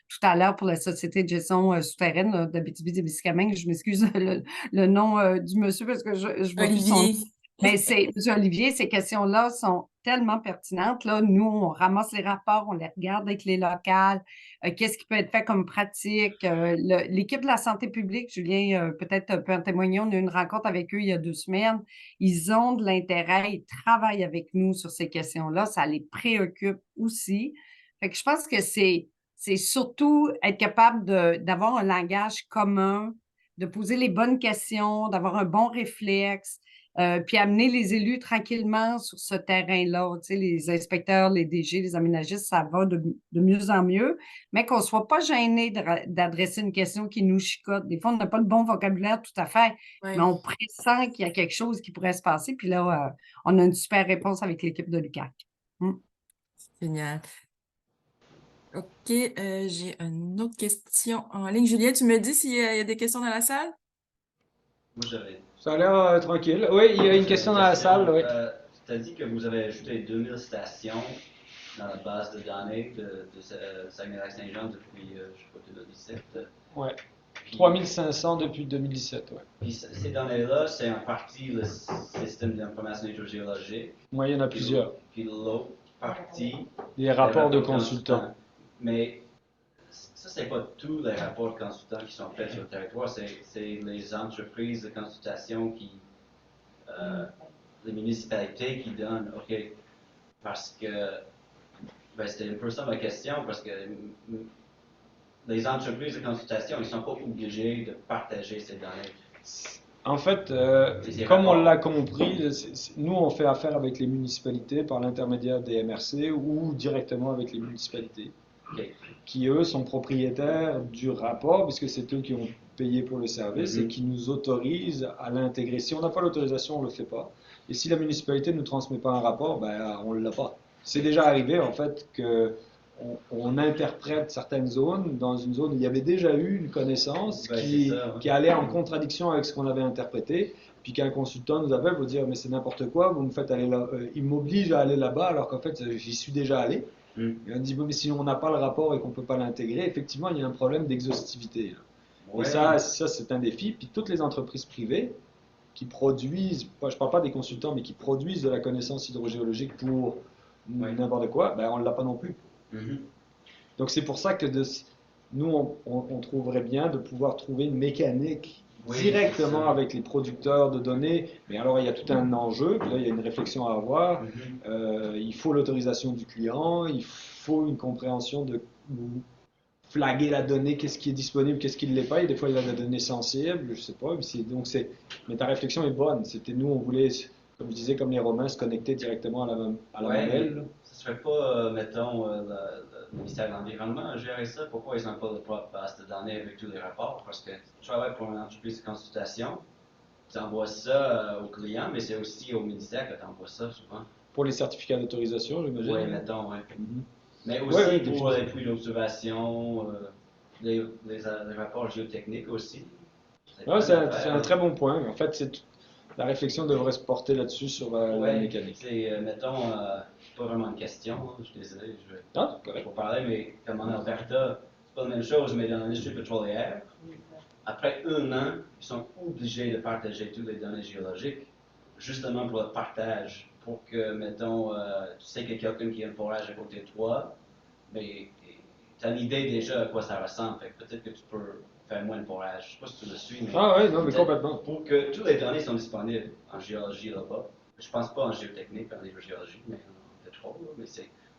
tout à l'heure pour la Société de gestion souterraine d'Abitibi-Témiscamingue. Je m'excuse le nom du monsieur parce que je vois plus son nom. Olivier. Mais c'est, M. Olivier, ces questions-là sont tellement pertinentes. Là, nous, on ramasse les rapports, on les regarde avec les locales. Qu'est-ce qui peut être fait comme pratique? L'équipe de la santé publique, Julien, peut-être peut en témoigner, on a eu une rencontre avec eux il y a 2 semaines. Ils ont de l'intérêt, ils travaillent avec nous sur ces questions-là. Ça les préoccupe aussi. Fait que je pense que c'est surtout être capable d'avoir un langage commun, de poser les bonnes questions, d'avoir un bon réflexe. Puis amener les élus tranquillement sur ce terrain-là. Tu sais, les inspecteurs, les DG, les aménagistes, ça va de mieux en mieux, mais qu'on ne soit pas gêné d'adresser une question qui nous chicote. Des fois, on n'a pas le bon vocabulaire tout à fait, mais Ouais, on pressent qu'il y a quelque chose qui pourrait se passer. Puis là, on a une super réponse avec l'équipe de l'UQAC. génial. OK, j'ai une autre question en ligne. Julien, tu me dis il y a des questions dans la salle? Moi, j'avais Ça a l'air tranquille. Oui, il y a une question dans la salle. Oui. tu as dit que vous avez ajouté 2000 stations dans la base de données de Saguenay-Lac-Saint-Jean depuis, je sais pas, 2017. Ouais. Puis, 3500 depuis 2017. Ouais. puis ces données-là, c'est en partie le système d'information hydrogéologique. Moi, il y en a plusieurs. Puis l'autre partie, Des rapports de consultants. Mais ça, c'est pas tous les rapports de consultants qui sont faits sur le territoire, c'est les entreprises de consultation qui, les municipalités qui donnent, OK, parce que, ben, c'était un peu ça ma question, parce que les entreprises de consultation, ils ne sont pas obligés de partager ces données. En fait, Ces comme on rapports. l'a compris, nous, on fait affaire avec les municipalités par l'intermédiaire des MRC ou directement avec les municipalités, OK. qui, eux, sont propriétaires du rapport, puisque c'est eux qui ont payé pour le service et qui nous autorisent à l'intégrer. Si on n'a pas l'autorisation, on ne le fait pas. Et si la municipalité ne nous transmet pas un rapport, ben, on ne l'a pas. C'est déjà arrivé, en fait, que on interprète certaines zones dans une zone où il y avait déjà eu une connaissance Ben, qui, c'est ça, ouais. qui allait en contradiction avec ce qu'on avait interprété, puis qu'un consultant nous appelle pour dire mais c'est n'importe quoi, vous me faites aller là, il m'oblige à aller là-bas alors qu'en fait j'y suis déjà allé. Mm. Et on dit bon, mais si on n'a pas le rapport et qu'on ne peut pas l'intégrer, effectivement il y a un problème d'exhaustivité. Là. Ouais. Et ça c'est un défi. Puis toutes les entreprises privées qui produisent, je ne parle pas des consultants, mais qui produisent de la connaissance hydrogéologique pour Ouais. n'importe quoi, ben on ne l'a pas non plus. Mhm. Donc c'est pour ça que nous, on trouverait bien de pouvoir trouver une mécanique Oui, directement c'est ça. avec les producteurs de données. Mais alors il y a tout un enjeu, puis là il y a une réflexion à avoir. Mhm. Il faut l'autorisation du client, il faut une compréhension de flaguer la donnée, qu'est-ce qui est disponible, qu'est-ce qui ne l'est pas. Et des fois il y a des données sensibles, je sais pas. Mais ta réflexion est bonne. C'était nous, on voulait, comme je disais, comme les Romains, se connecter directement à la Ouais, mamelle. ce serait pas, mettons, le ministère de l'Environnement a géré ça? Pourquoi ils n'ont pas de propre base de données avec tous les rapports? Parce que tu travailles pour une entreprise de consultation, tu envoies ça aux clients, mais c'est aussi au ministère que tu envoies ça souvent. Pour les certificats d'autorisation, j'imagine. Oui, mettons, oui. Mhm. Mais Ouais, aussi ouais, pour définitivement. les puits d'observation, les rapports géotechniques aussi. Ouais, c'est un très bon point. En fait, la réflexion devrait se porter là-dessus sur la Ouais, mécanique. c'est, mettons, c'est pas vraiment une question, hein, je suis désolé, Ah, je vais correct. parler, mais comme en Alberta, c'est pas la même chose, mais dans l'industrie pétrolière, après un an, ils sont obligés de partager toutes les données géologiques, justement pour le partage, pour que, mettons, tu sais qu'il y a quelqu'un qui a un forage à côté de toi, mais tu as une idée déjà à quoi ça ressemble, fait que peut-être que tu peux faire moins de forage. Je sais pas si tu me suis, mais Ah ouais, non, mais peut-être complètement. pour que toutes les données sont disponibles en géologie là-bas. Je pense pas en géotechnique, en hydrogéologie, mais en pétrole, mais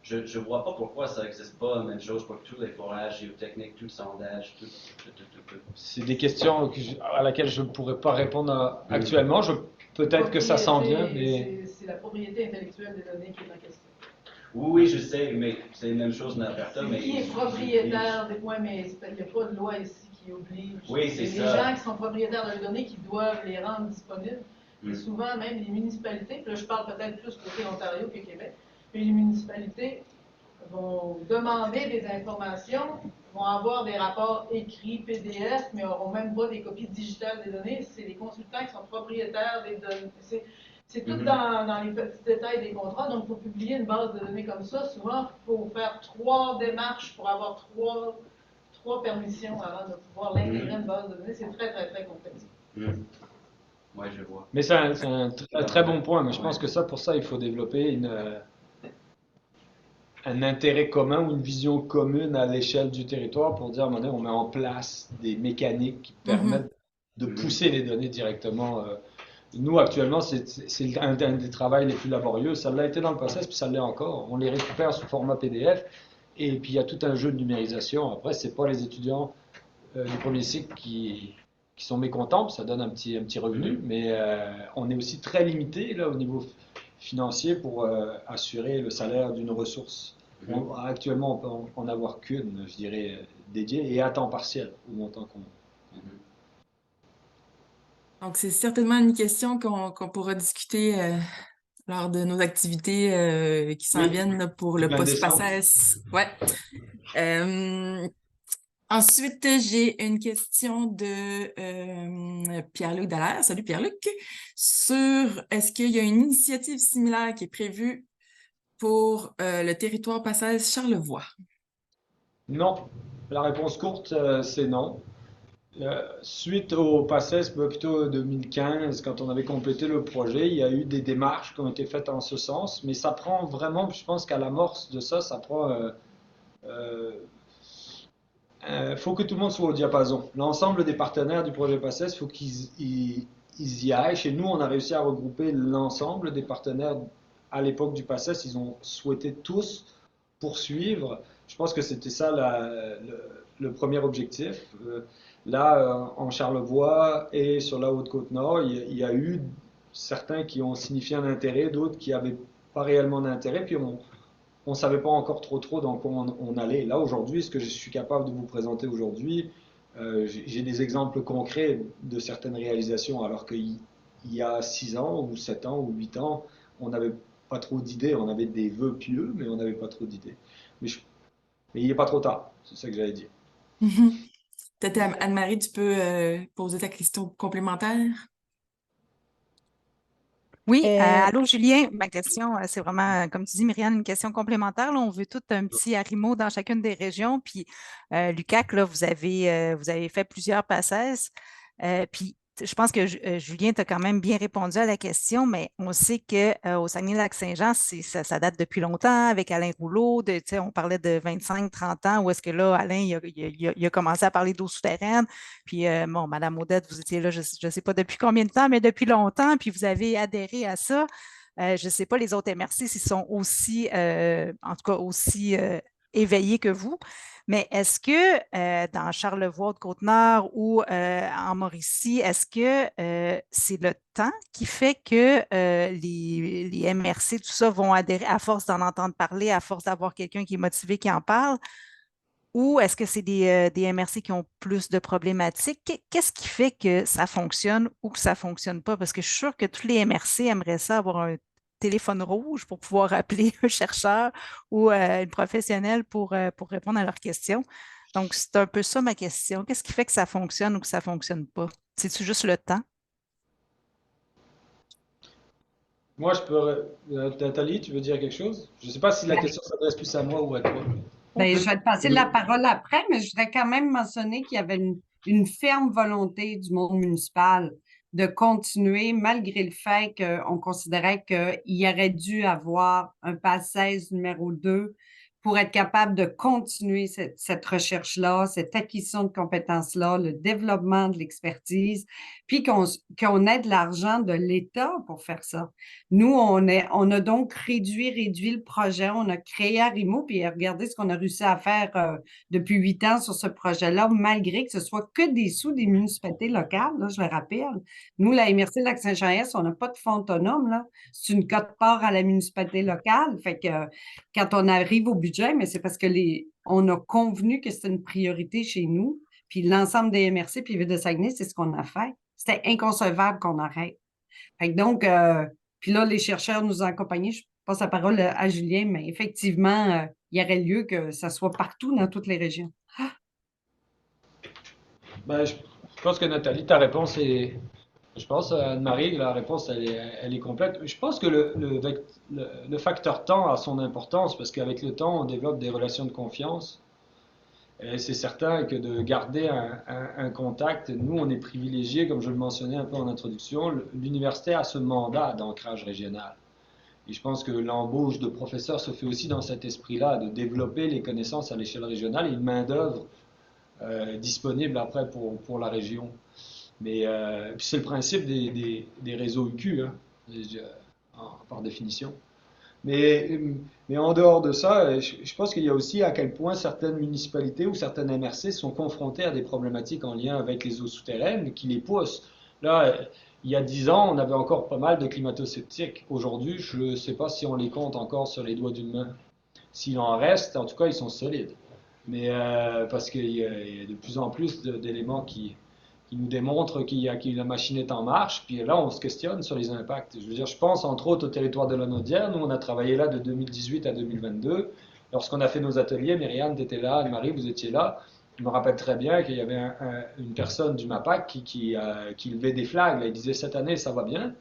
je ne vois pas pourquoi ça n'existe pas la même chose pour tous les forages géotechniques, tout le sondage, tout. C'est des questions à laquelle je ne pourrais pas répondre actuellement. Peut-être que ça s'en vient, mais C'est la propriété intellectuelle des données qui est en question. Oui, je sais, mais c'est la même chose en Alberta. Mais Qui est propriétaire des points, mais il n'y a pas de loi ici qui oblige. Oui, c'est ça. Les gens qui sont propriétaires de données qui doivent les rendre disponibles. Et souvent, même les municipalités, puis là je parle peut-être plus côté Ontario que Québec, puis les municipalités vont demander des informations, vont avoir des rapports écrits, PDF, mais n'auront même pas des copies digitales des données. C'est les consultants qui sont propriétaires des données. C'est tout dans les petits détails des contrats. Donc, pour publier une base de données comme ça, souvent, il faut faire 3 démarches pour avoir trois permissions avant de pouvoir l'intégrer à une base de données. C'est très, très, très complexe. Oui, je vois. mais c'est un très bon point. Mais je pense que pour ça, il faut développer un intérêt commun ou une vision commune à l'échelle du territoire pour dire, à un moment donné, on met en place des mécaniques qui permettent de pousser les données directement. Nous, actuellement, c'est un des travaux les plus laborieux. Ça l'a été dans le passé, puis ça l'est encore. On les récupère sous format PDF, et puis il y a tout un jeu de numérisation. Après, c'est pas les étudiants du premier cycle qui sont mécontents, puis ça donne un petit revenu, mais on est aussi très limité là, au niveau financier pour assurer le salaire d'une ressource. Actuellement, on peut en avoir qu'une, je dirais, dédiée, et à temps partiel, au montant qu'on. Donc, c'est certainement une question qu'on pourra discuter lors de nos activités qui s'en viennent là, pour le Plein décembre. post-PACES. Ouais. Ensuite, j'ai une question de Pierre-Luc Dallaire. Salut Pierre-Luc. Sur est-ce qu'il y a une initiative similaire qui est prévue pour le territoire PACES Charlevoix? Non. La réponse courte, c'est non. Suite au PACES, plutôt 2015, quand on avait complété le projet, il y a eu des démarches qui ont été faites en ce sens, mais ça prend vraiment, je pense qu'à l'amorce de ça, ça prend. Faut que tout le monde soit au diapason. L'ensemble des partenaires du projet PACES, il faut qu'ils y aillent. Chez nous, on a réussi à regrouper l'ensemble des partenaires à l'époque du PACES. Ils ont souhaité tous poursuivre. Je pense que c'était ça le premier objectif. Là, en Charlevoix et sur la Haute-Côte-Nord, il y a eu certains qui ont signifié un intérêt, d'autres qui n'avaient pas réellement d'intérêt, puis on ne savait pas encore trop dans quoi on allait. Là, aujourd'hui, ce que je suis capable de vous présenter aujourd'hui, j'ai des exemples concrets de certaines réalisations, alors qu'il y a 6 ans, ou 7 ans, ou 8 ans, on n'avait pas trop d'idées. On avait des vœux pieux, mais on n'avait pas trop d'idées. Mais il n'est pas trop tard, c'est ça que j'allais dire. Peut-être Anne-Marie, tu peux poser ta question complémentaire? Oui, allô Julien, ma question, c'est vraiment, comme tu dis, Myriam, une question complémentaire. Là, on veut tout un petit arrimo dans chacune des régions. Puis, Lucac, là, vous avez fait plusieurs passages. Puis, je pense que Julien t'a quand même bien répondu à la question, mais on sait qu'au Saguenay-Lac-Saint-Jean, ça date depuis longtemps avec Alain Rouleau. On parlait de 25-30 ans, où est-ce que là, Alain, il a commencé à parler d'eau souterraine. Puis, bon, Madame Odette, vous étiez là, je ne sais pas depuis combien de temps, mais depuis longtemps, puis vous avez adhéré à ça. Je ne sais pas les autres MRC s'ils sont aussi, en tout cas, aussi éveillés que vous. Mais est-ce que dans Charlevoix de Côte-Nord ou en Mauricie, est-ce que c'est le temps qui fait que les MRC, tout ça, vont adhérer à force d'en entendre parler, à force d'avoir quelqu'un qui est motivé, qui en parle? Ou est-ce que c'est des MRC qui ont plus de problématiques? Qu'est-ce qui fait que ça fonctionne ou que ça ne fonctionne pas? Parce que je suis sûre que tous les MRC aimeraient ça avoir un téléphone rouge pour pouvoir appeler un chercheur ou une professionnelle pour répondre à leurs questions. Donc, c'est un peu ça ma question. Qu'est-ce qui fait que ça fonctionne ou que ça ne fonctionne pas? C'est-tu juste le temps? Moi, je peux. Nathalie, tu veux dire quelque chose? Je ne sais pas si la question s'adresse plus à moi ou à toi. Ben, je vais te passer la parole après, mais je voudrais quand même mentionner qu'il y avait une ferme volonté du monde municipal de continuer, malgré le fait qu'on considérait qu'il y aurait dû avoir un PAS 16 numéro 2 pour être capable de continuer cette recherche-là, cette acquisition de compétences-là, le développement de l'expertise, puis qu'on ait de l'argent de l'État pour faire ça. Nous, on a donc réduit le projet. On a créé Arimo, puis regardez ce qu'on a réussi à faire depuis 8 ans sur ce projet-là, malgré que ce soit que des sous des municipalités locales, là, je le rappelle. Nous, la MRC Lac-Saint-Jean-Est, on n'a pas de fonds autonomes, là. C'est une cote-part à la municipalité locale. Fait que quand on arrive au budget, mais c'est parce que on a convenu que c'était une priorité chez nous. Puis l'ensemble des MRC, puis Ville de Saguenay, c'est ce qu'on a fait. C'était inconcevable qu'on arrête. Fait que donc, puis là, les chercheurs nous ont accompagnés. Je passe la parole à Julien, mais effectivement, il y aurait lieu que ça soit partout dans toutes les régions. Ben, je pense que Nathalie, ta réponse est. Je pense, Anne-Marie, la réponse, elle est complète. Je pense que le facteur temps a son importance parce qu'avec le temps, on développe des relations de confiance. Et c'est certain que de garder un contact, nous, on est privilégiés, comme je le mentionnais un peu en introduction, l'université a ce mandat d'ancrage régional. Et je pense que l'embauche de professeurs se fait aussi dans cet esprit-là, de développer les connaissances à l'échelle régionale et une main-d'œuvre disponible après pour la région. Mais puis c'est le principe des réseaux UQ, hein, par définition. Mais, mais en dehors de ça, je pense qu'il y a aussi à quel point certaines municipalités ou certaines MRC sont confrontées à des problématiques en lien avec les eaux souterraines qui les poussent. Là, il y a 10 ans, on avait encore pas mal de climato-sceptiques. Aujourd'hui, je ne sais pas si on les compte encore sur les doigts d'une main. S'il en reste, en tout cas, ils sont solides. Mais parce qu'il y a de plus en plus d'éléments qui nous démontrent que la machine est en marche. Puis là, on se questionne sur les impacts. Je veux dire, je pense entre autres au territoire de la Naudière. Nous, on a travaillé là de 2018 à 2022. Lorsqu'on a fait nos ateliers, Myriam, tu étais là, Anne-Marie, vous étiez là. Je me rappelle très bien qu'il y avait une personne du MAPAC qui levait des flags. Là. Il disait cette année, ça va bien.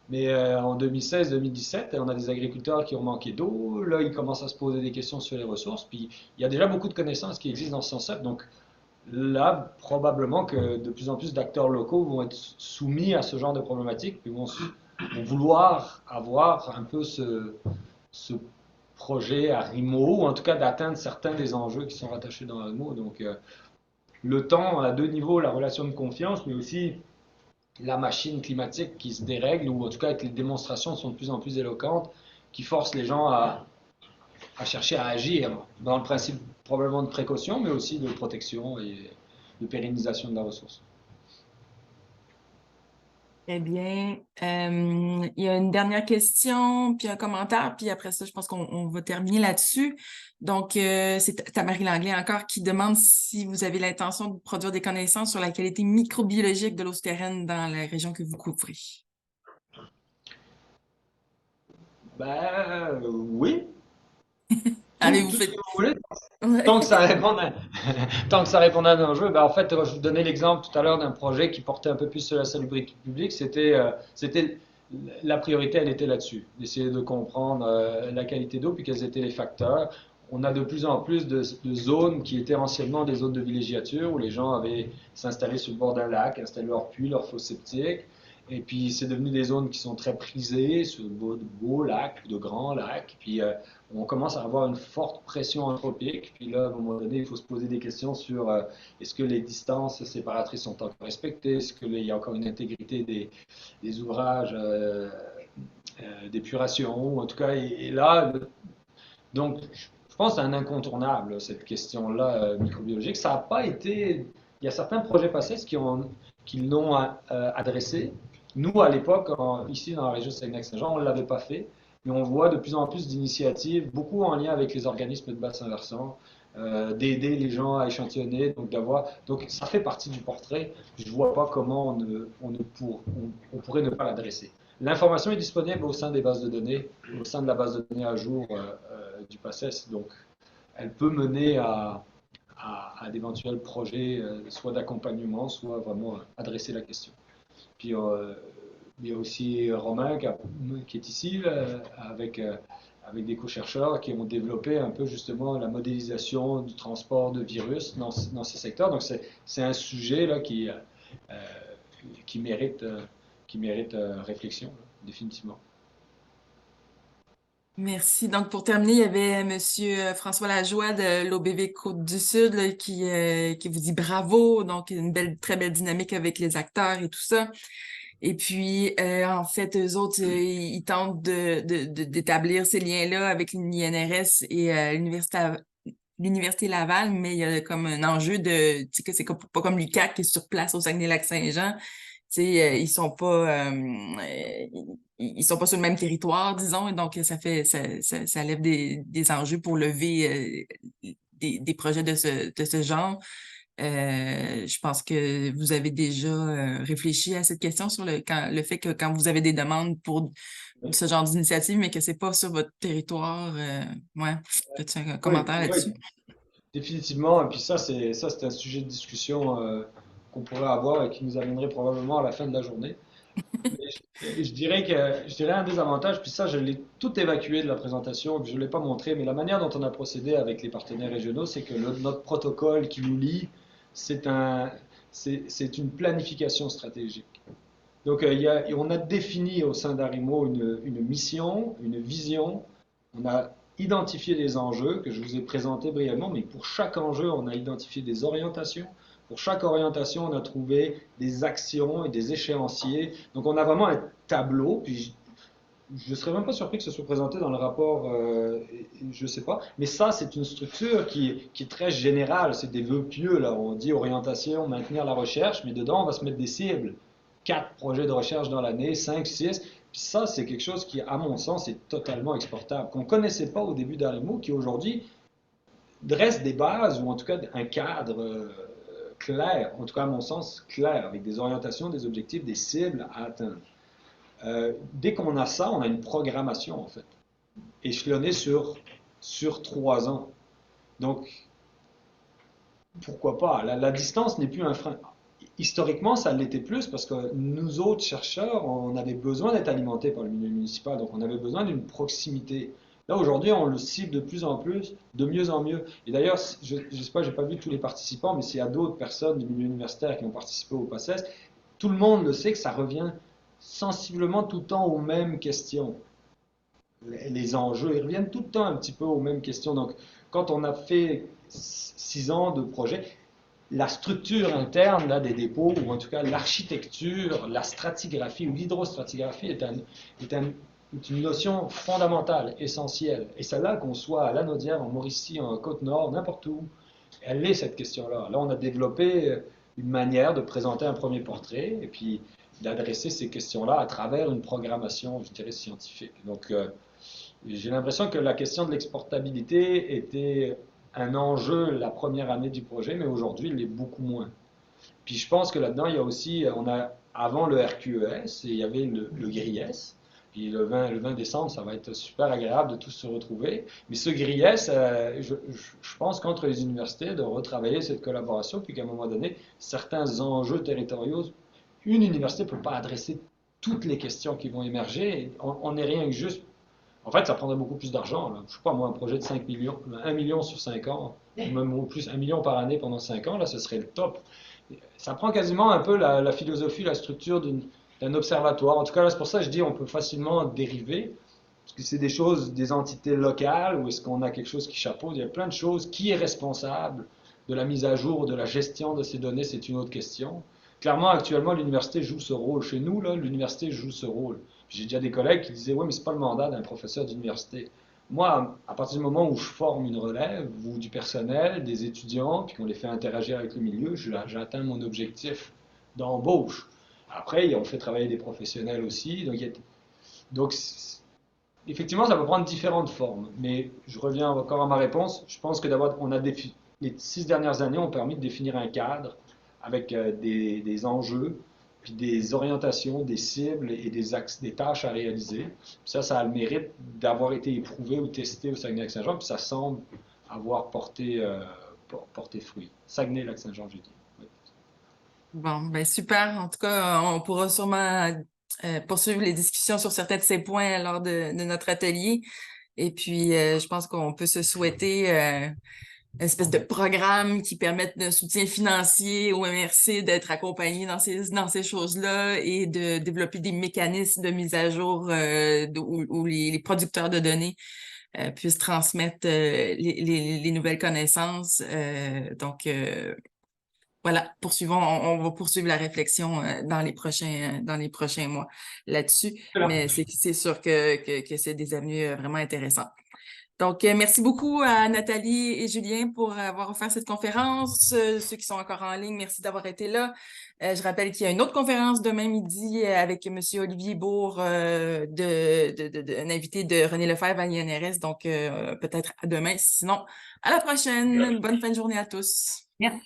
Mais en 2016-2017, on a des agriculteurs qui ont manqué d'eau. Là, ils commencent à se poser des questions sur les ressources. Puis il y a déjà beaucoup de connaissances qui existent dans ce sens-là. Donc là, probablement que de plus en plus d'acteurs locaux vont être soumis à ce genre de problématiques et vont vouloir avoir un peu ce projet à RIMO, ou en tout cas d'atteindre certains des enjeux qui sont rattachés dans RIMO. Donc le temps à deux niveaux, la relation de confiance, mais aussi la machine climatique qui se dérègle, ou en tout cas que les démonstrations sont de plus en plus éloquentes, qui forcent les gens à chercher à agir dans le principe probablement de précaution, mais aussi de protection et de pérennisation de la ressource. Eh bien, il y a une dernière question, puis un commentaire, puis après ça, je pense qu'on va terminer là-dessus. Donc, c'est Marie Langlais encore qui demande si vous avez l'intention de produire des connaissances sur la qualité microbiologique de l'eau souterraine dans la région que vous couvrez. Ben oui. Avez-vous Tout fait... ce que vous voulez. Ouais. Tant que ça répond à un enjeu, ben en fait, je vous donnais l'exemple tout à l'heure d'un projet qui portait un peu plus sur la salubrité publique. C'était la priorité, elle était là-dessus, d'essayer de comprendre la qualité d'eau, puis quels étaient les facteurs. On a de plus en plus de zones qui étaient anciennement des zones de villégiature, où les gens avaient s'installé sur le bord d'un lac, installé leur puits, leur fosse septique. Et puis, c'est devenu des zones qui sont très prisées, sur de beaux lacs, de grands lacs. Puis, on commence à avoir une forte pression anthropique. Puis là, à un moment donné, il faut se poser des questions sur est-ce que les distances séparatrices sont encore respectées? Est-ce qu'il y a encore une intégrité des ouvrages d'épuration? En tout cas, et là, donc, je pense que c'est un incontournable, cette question-là microbiologique. Ça n'a pas été... Il y a certains projets passés qui l'ont adressé. Nous, à l'époque, ici dans la région de Saguenay-Saint-Jean, on ne l'avait pas fait. Mais on voit de plus en plus d'initiatives, beaucoup en lien avec les organismes de bassin versant, d'aider les gens à échantillonner, donc ça fait partie du portrait. Je ne vois pas comment on pourrait ne pas l'adresser. L'information est disponible au sein des bases de données, au sein de la base de données à jour du PACES, donc elle peut mener à d'éventuels projets, soit d'accompagnement, soit vraiment adresser la question. Puis il y a aussi Romain qui est ici avec des co-chercheurs qui ont développé un peu justement la modélisation du transport de virus dans ces secteurs. Donc c'est un sujet là qui mérite réflexion, là, définitivement. Merci. Donc, pour terminer, il y avait Monsieur François Lajoie de l'OBV Côte-du-Sud là, qui vous dit bravo. Donc, une très belle dynamique avec les acteurs et tout ça. Et puis, en fait, eux autres, ils tentent d'établir ces liens-là avec l'INRS et l'Université Laval, mais il y a comme un enjeu tu sais, que c'est pas comme l'UQAC qui est sur place au Saguenay-Lac-Saint-Jean. Tu sais, ils sont pas sur le même territoire, disons, et donc ça lève des enjeux pour lever des projets de ce genre. Je pense que vous avez déjà réfléchi à cette question sur le fait que quand vous avez des demandes pour ce genre d'initiative, mais que c'est pas sur votre territoire, ouais, as-tu un commentaire là-dessus? Définitivement, et puis ça c'est un sujet de discussion qu'on pourrait avoir et qui nous amènerait probablement à la fin de la journée. Mais je dirais un des avantages, puis ça je l'ai tout évacué de la présentation, je ne l'ai pas montré, mais la manière dont on a procédé avec les partenaires régionaux, c'est que notre protocole qui nous lie, c'est une planification stratégique. Donc on a défini au sein d'Arimo une mission, une vision, on a identifié les enjeux que je vous ai présentés brièvement, mais pour chaque enjeu, on a identifié des orientations. Pour chaque orientation, on a trouvé des actions et des échéanciers. Donc on a vraiment un tableau, puis je ne serais même pas surpris que ce soit présenté dans le rapport, je ne sais pas. Mais ça, c'est une structure qui est très générale, c'est des vœux pieux, là. On dit orientation, maintenir la recherche, mais dedans, on va se mettre des cibles. 4 projets de recherche dans l'année, 5, 6. Puis ça, c'est quelque chose qui, à mon sens, est totalement exportable, qu'on ne connaissait pas au début d'Arimo, qui aujourd'hui dresse des bases, ou en tout cas un cadre clair, en tout cas à mon sens clair, avec des orientations, des objectifs, des cibles à atteindre. Dès qu'on a ça, on a une programmation, en fait, échelonnée sur 3 ans. Donc, pourquoi pas? La distance n'est plus un frein. Historiquement, ça l'était plus parce que nous autres chercheurs, on avait besoin d'être alimentés par le milieu municipal, donc on avait besoin d'une proximité. Là, aujourd'hui, on le cible de plus en plus, de mieux en mieux. Et d'ailleurs, je ne sais pas, je n'ai pas vu tous les participants, mais s'il y a d'autres personnes du milieu universitaire qui ont participé au PACES, tout le monde le sait que ça revient sensiblement tout le temps aux mêmes questions. Les enjeux, ils reviennent tout le temps un petit peu aux mêmes questions. Donc, quand on a fait 6 ans de projet, la structure interne là, des dépôts, ou en tout cas l'architecture, la stratigraphie ou l'hydrostratigraphie est une notion fondamentale, essentielle. Et celle-là, qu'on soit à Lanaudière, en Mauricie, en Côte-Nord, n'importe où, elle est cette question-là. Là, on a développé une manière de présenter un premier portrait et puis d'adresser ces questions-là à travers une programmation, je dirais, scientifique. Donc, j'ai l'impression que la question de l'exportabilité était un enjeu la première année du projet, mais aujourd'hui, il l'est beaucoup moins. Puis je pense que là-dedans, il y a aussi, on a avant le RQES, et il y avait le GRIES. Puis le 20 décembre, ça va être super agréable de tous se retrouver. Mais ce GRIES, je pense qu'entre les universités, de retravailler cette collaboration, puis qu'à un moment donné, certains enjeux territoriaux, une université ne peut pas adresser toutes les questions qui vont émerger. On n'est rien que juste. En fait, ça prendrait beaucoup plus d'argent. Je ne sais pas, moi, un projet de 5 millions, 1 million sur 5 ans, ou même au plus 1 million par année pendant 5 ans, là, ce serait le top. Ça prend quasiment un peu la philosophie, la structure d'un observatoire. En tout cas, là, c'est pour ça que je dis on peut facilement dériver, parce que c'est des choses, des entités locales, ou est-ce qu'on a quelque chose qui chapeaute. Il y a plein de choses. Qui est responsable de la mise à jour, de la gestion de ces données, c'est une autre question. Clairement, actuellement, l'université joue ce rôle. Chez nous, là, l'université joue ce rôle. J'ai déjà des collègues qui disaient « Oui, mais ce n'est pas le mandat d'un professeur d'université. » moi, à partir du moment où je forme une relève, ou du personnel, des étudiants, puis qu'on les fait interagir avec le milieu, j'atteins mon objectif d'embauche. Après, on fait travailler des professionnels aussi. Donc, effectivement, ça peut prendre différentes formes. Mais je reviens encore à ma réponse. Je pense que d'abord, les 6 dernières années ont permis de définir un cadre avec des enjeux, puis des orientations, des cibles et des axes, des tâches à réaliser. Puis ça a le mérite d'avoir été éprouvé ou testé au Saguenay-Lac-Saint-Jean, puis ça semble avoir porté fruit. Saguenay-Lac-Saint-Jean, j'ai dit. Oui. Bon, ben super. En tout cas, on pourra sûrement poursuivre les discussions sur certains de ces points lors de notre atelier. Et puis, je pense qu'on peut se souhaiter une espèce de programme qui permette de soutien financier au MRC d'être accompagné dans ces choses-là et de développer des mécanismes de mise à jour où les producteurs de données puissent transmettre les nouvelles connaissances. Donc, voilà, on va poursuivre la réflexion dans les prochains mois là-dessus. Voilà. Mais c'est sûr que c'est des avenues vraiment intéressantes. Donc, merci beaucoup à Nathalie et Julien pour avoir offert cette conférence. Ceux qui sont encore en ligne, merci d'avoir été là. Je rappelle qu'il y a une autre conférence demain midi avec M. Olivier Bourg, un invité de René Lefebvre à l'INRS. Donc, peut-être à demain. Sinon, à la prochaine. Bonne fin de journée à tous. Merci.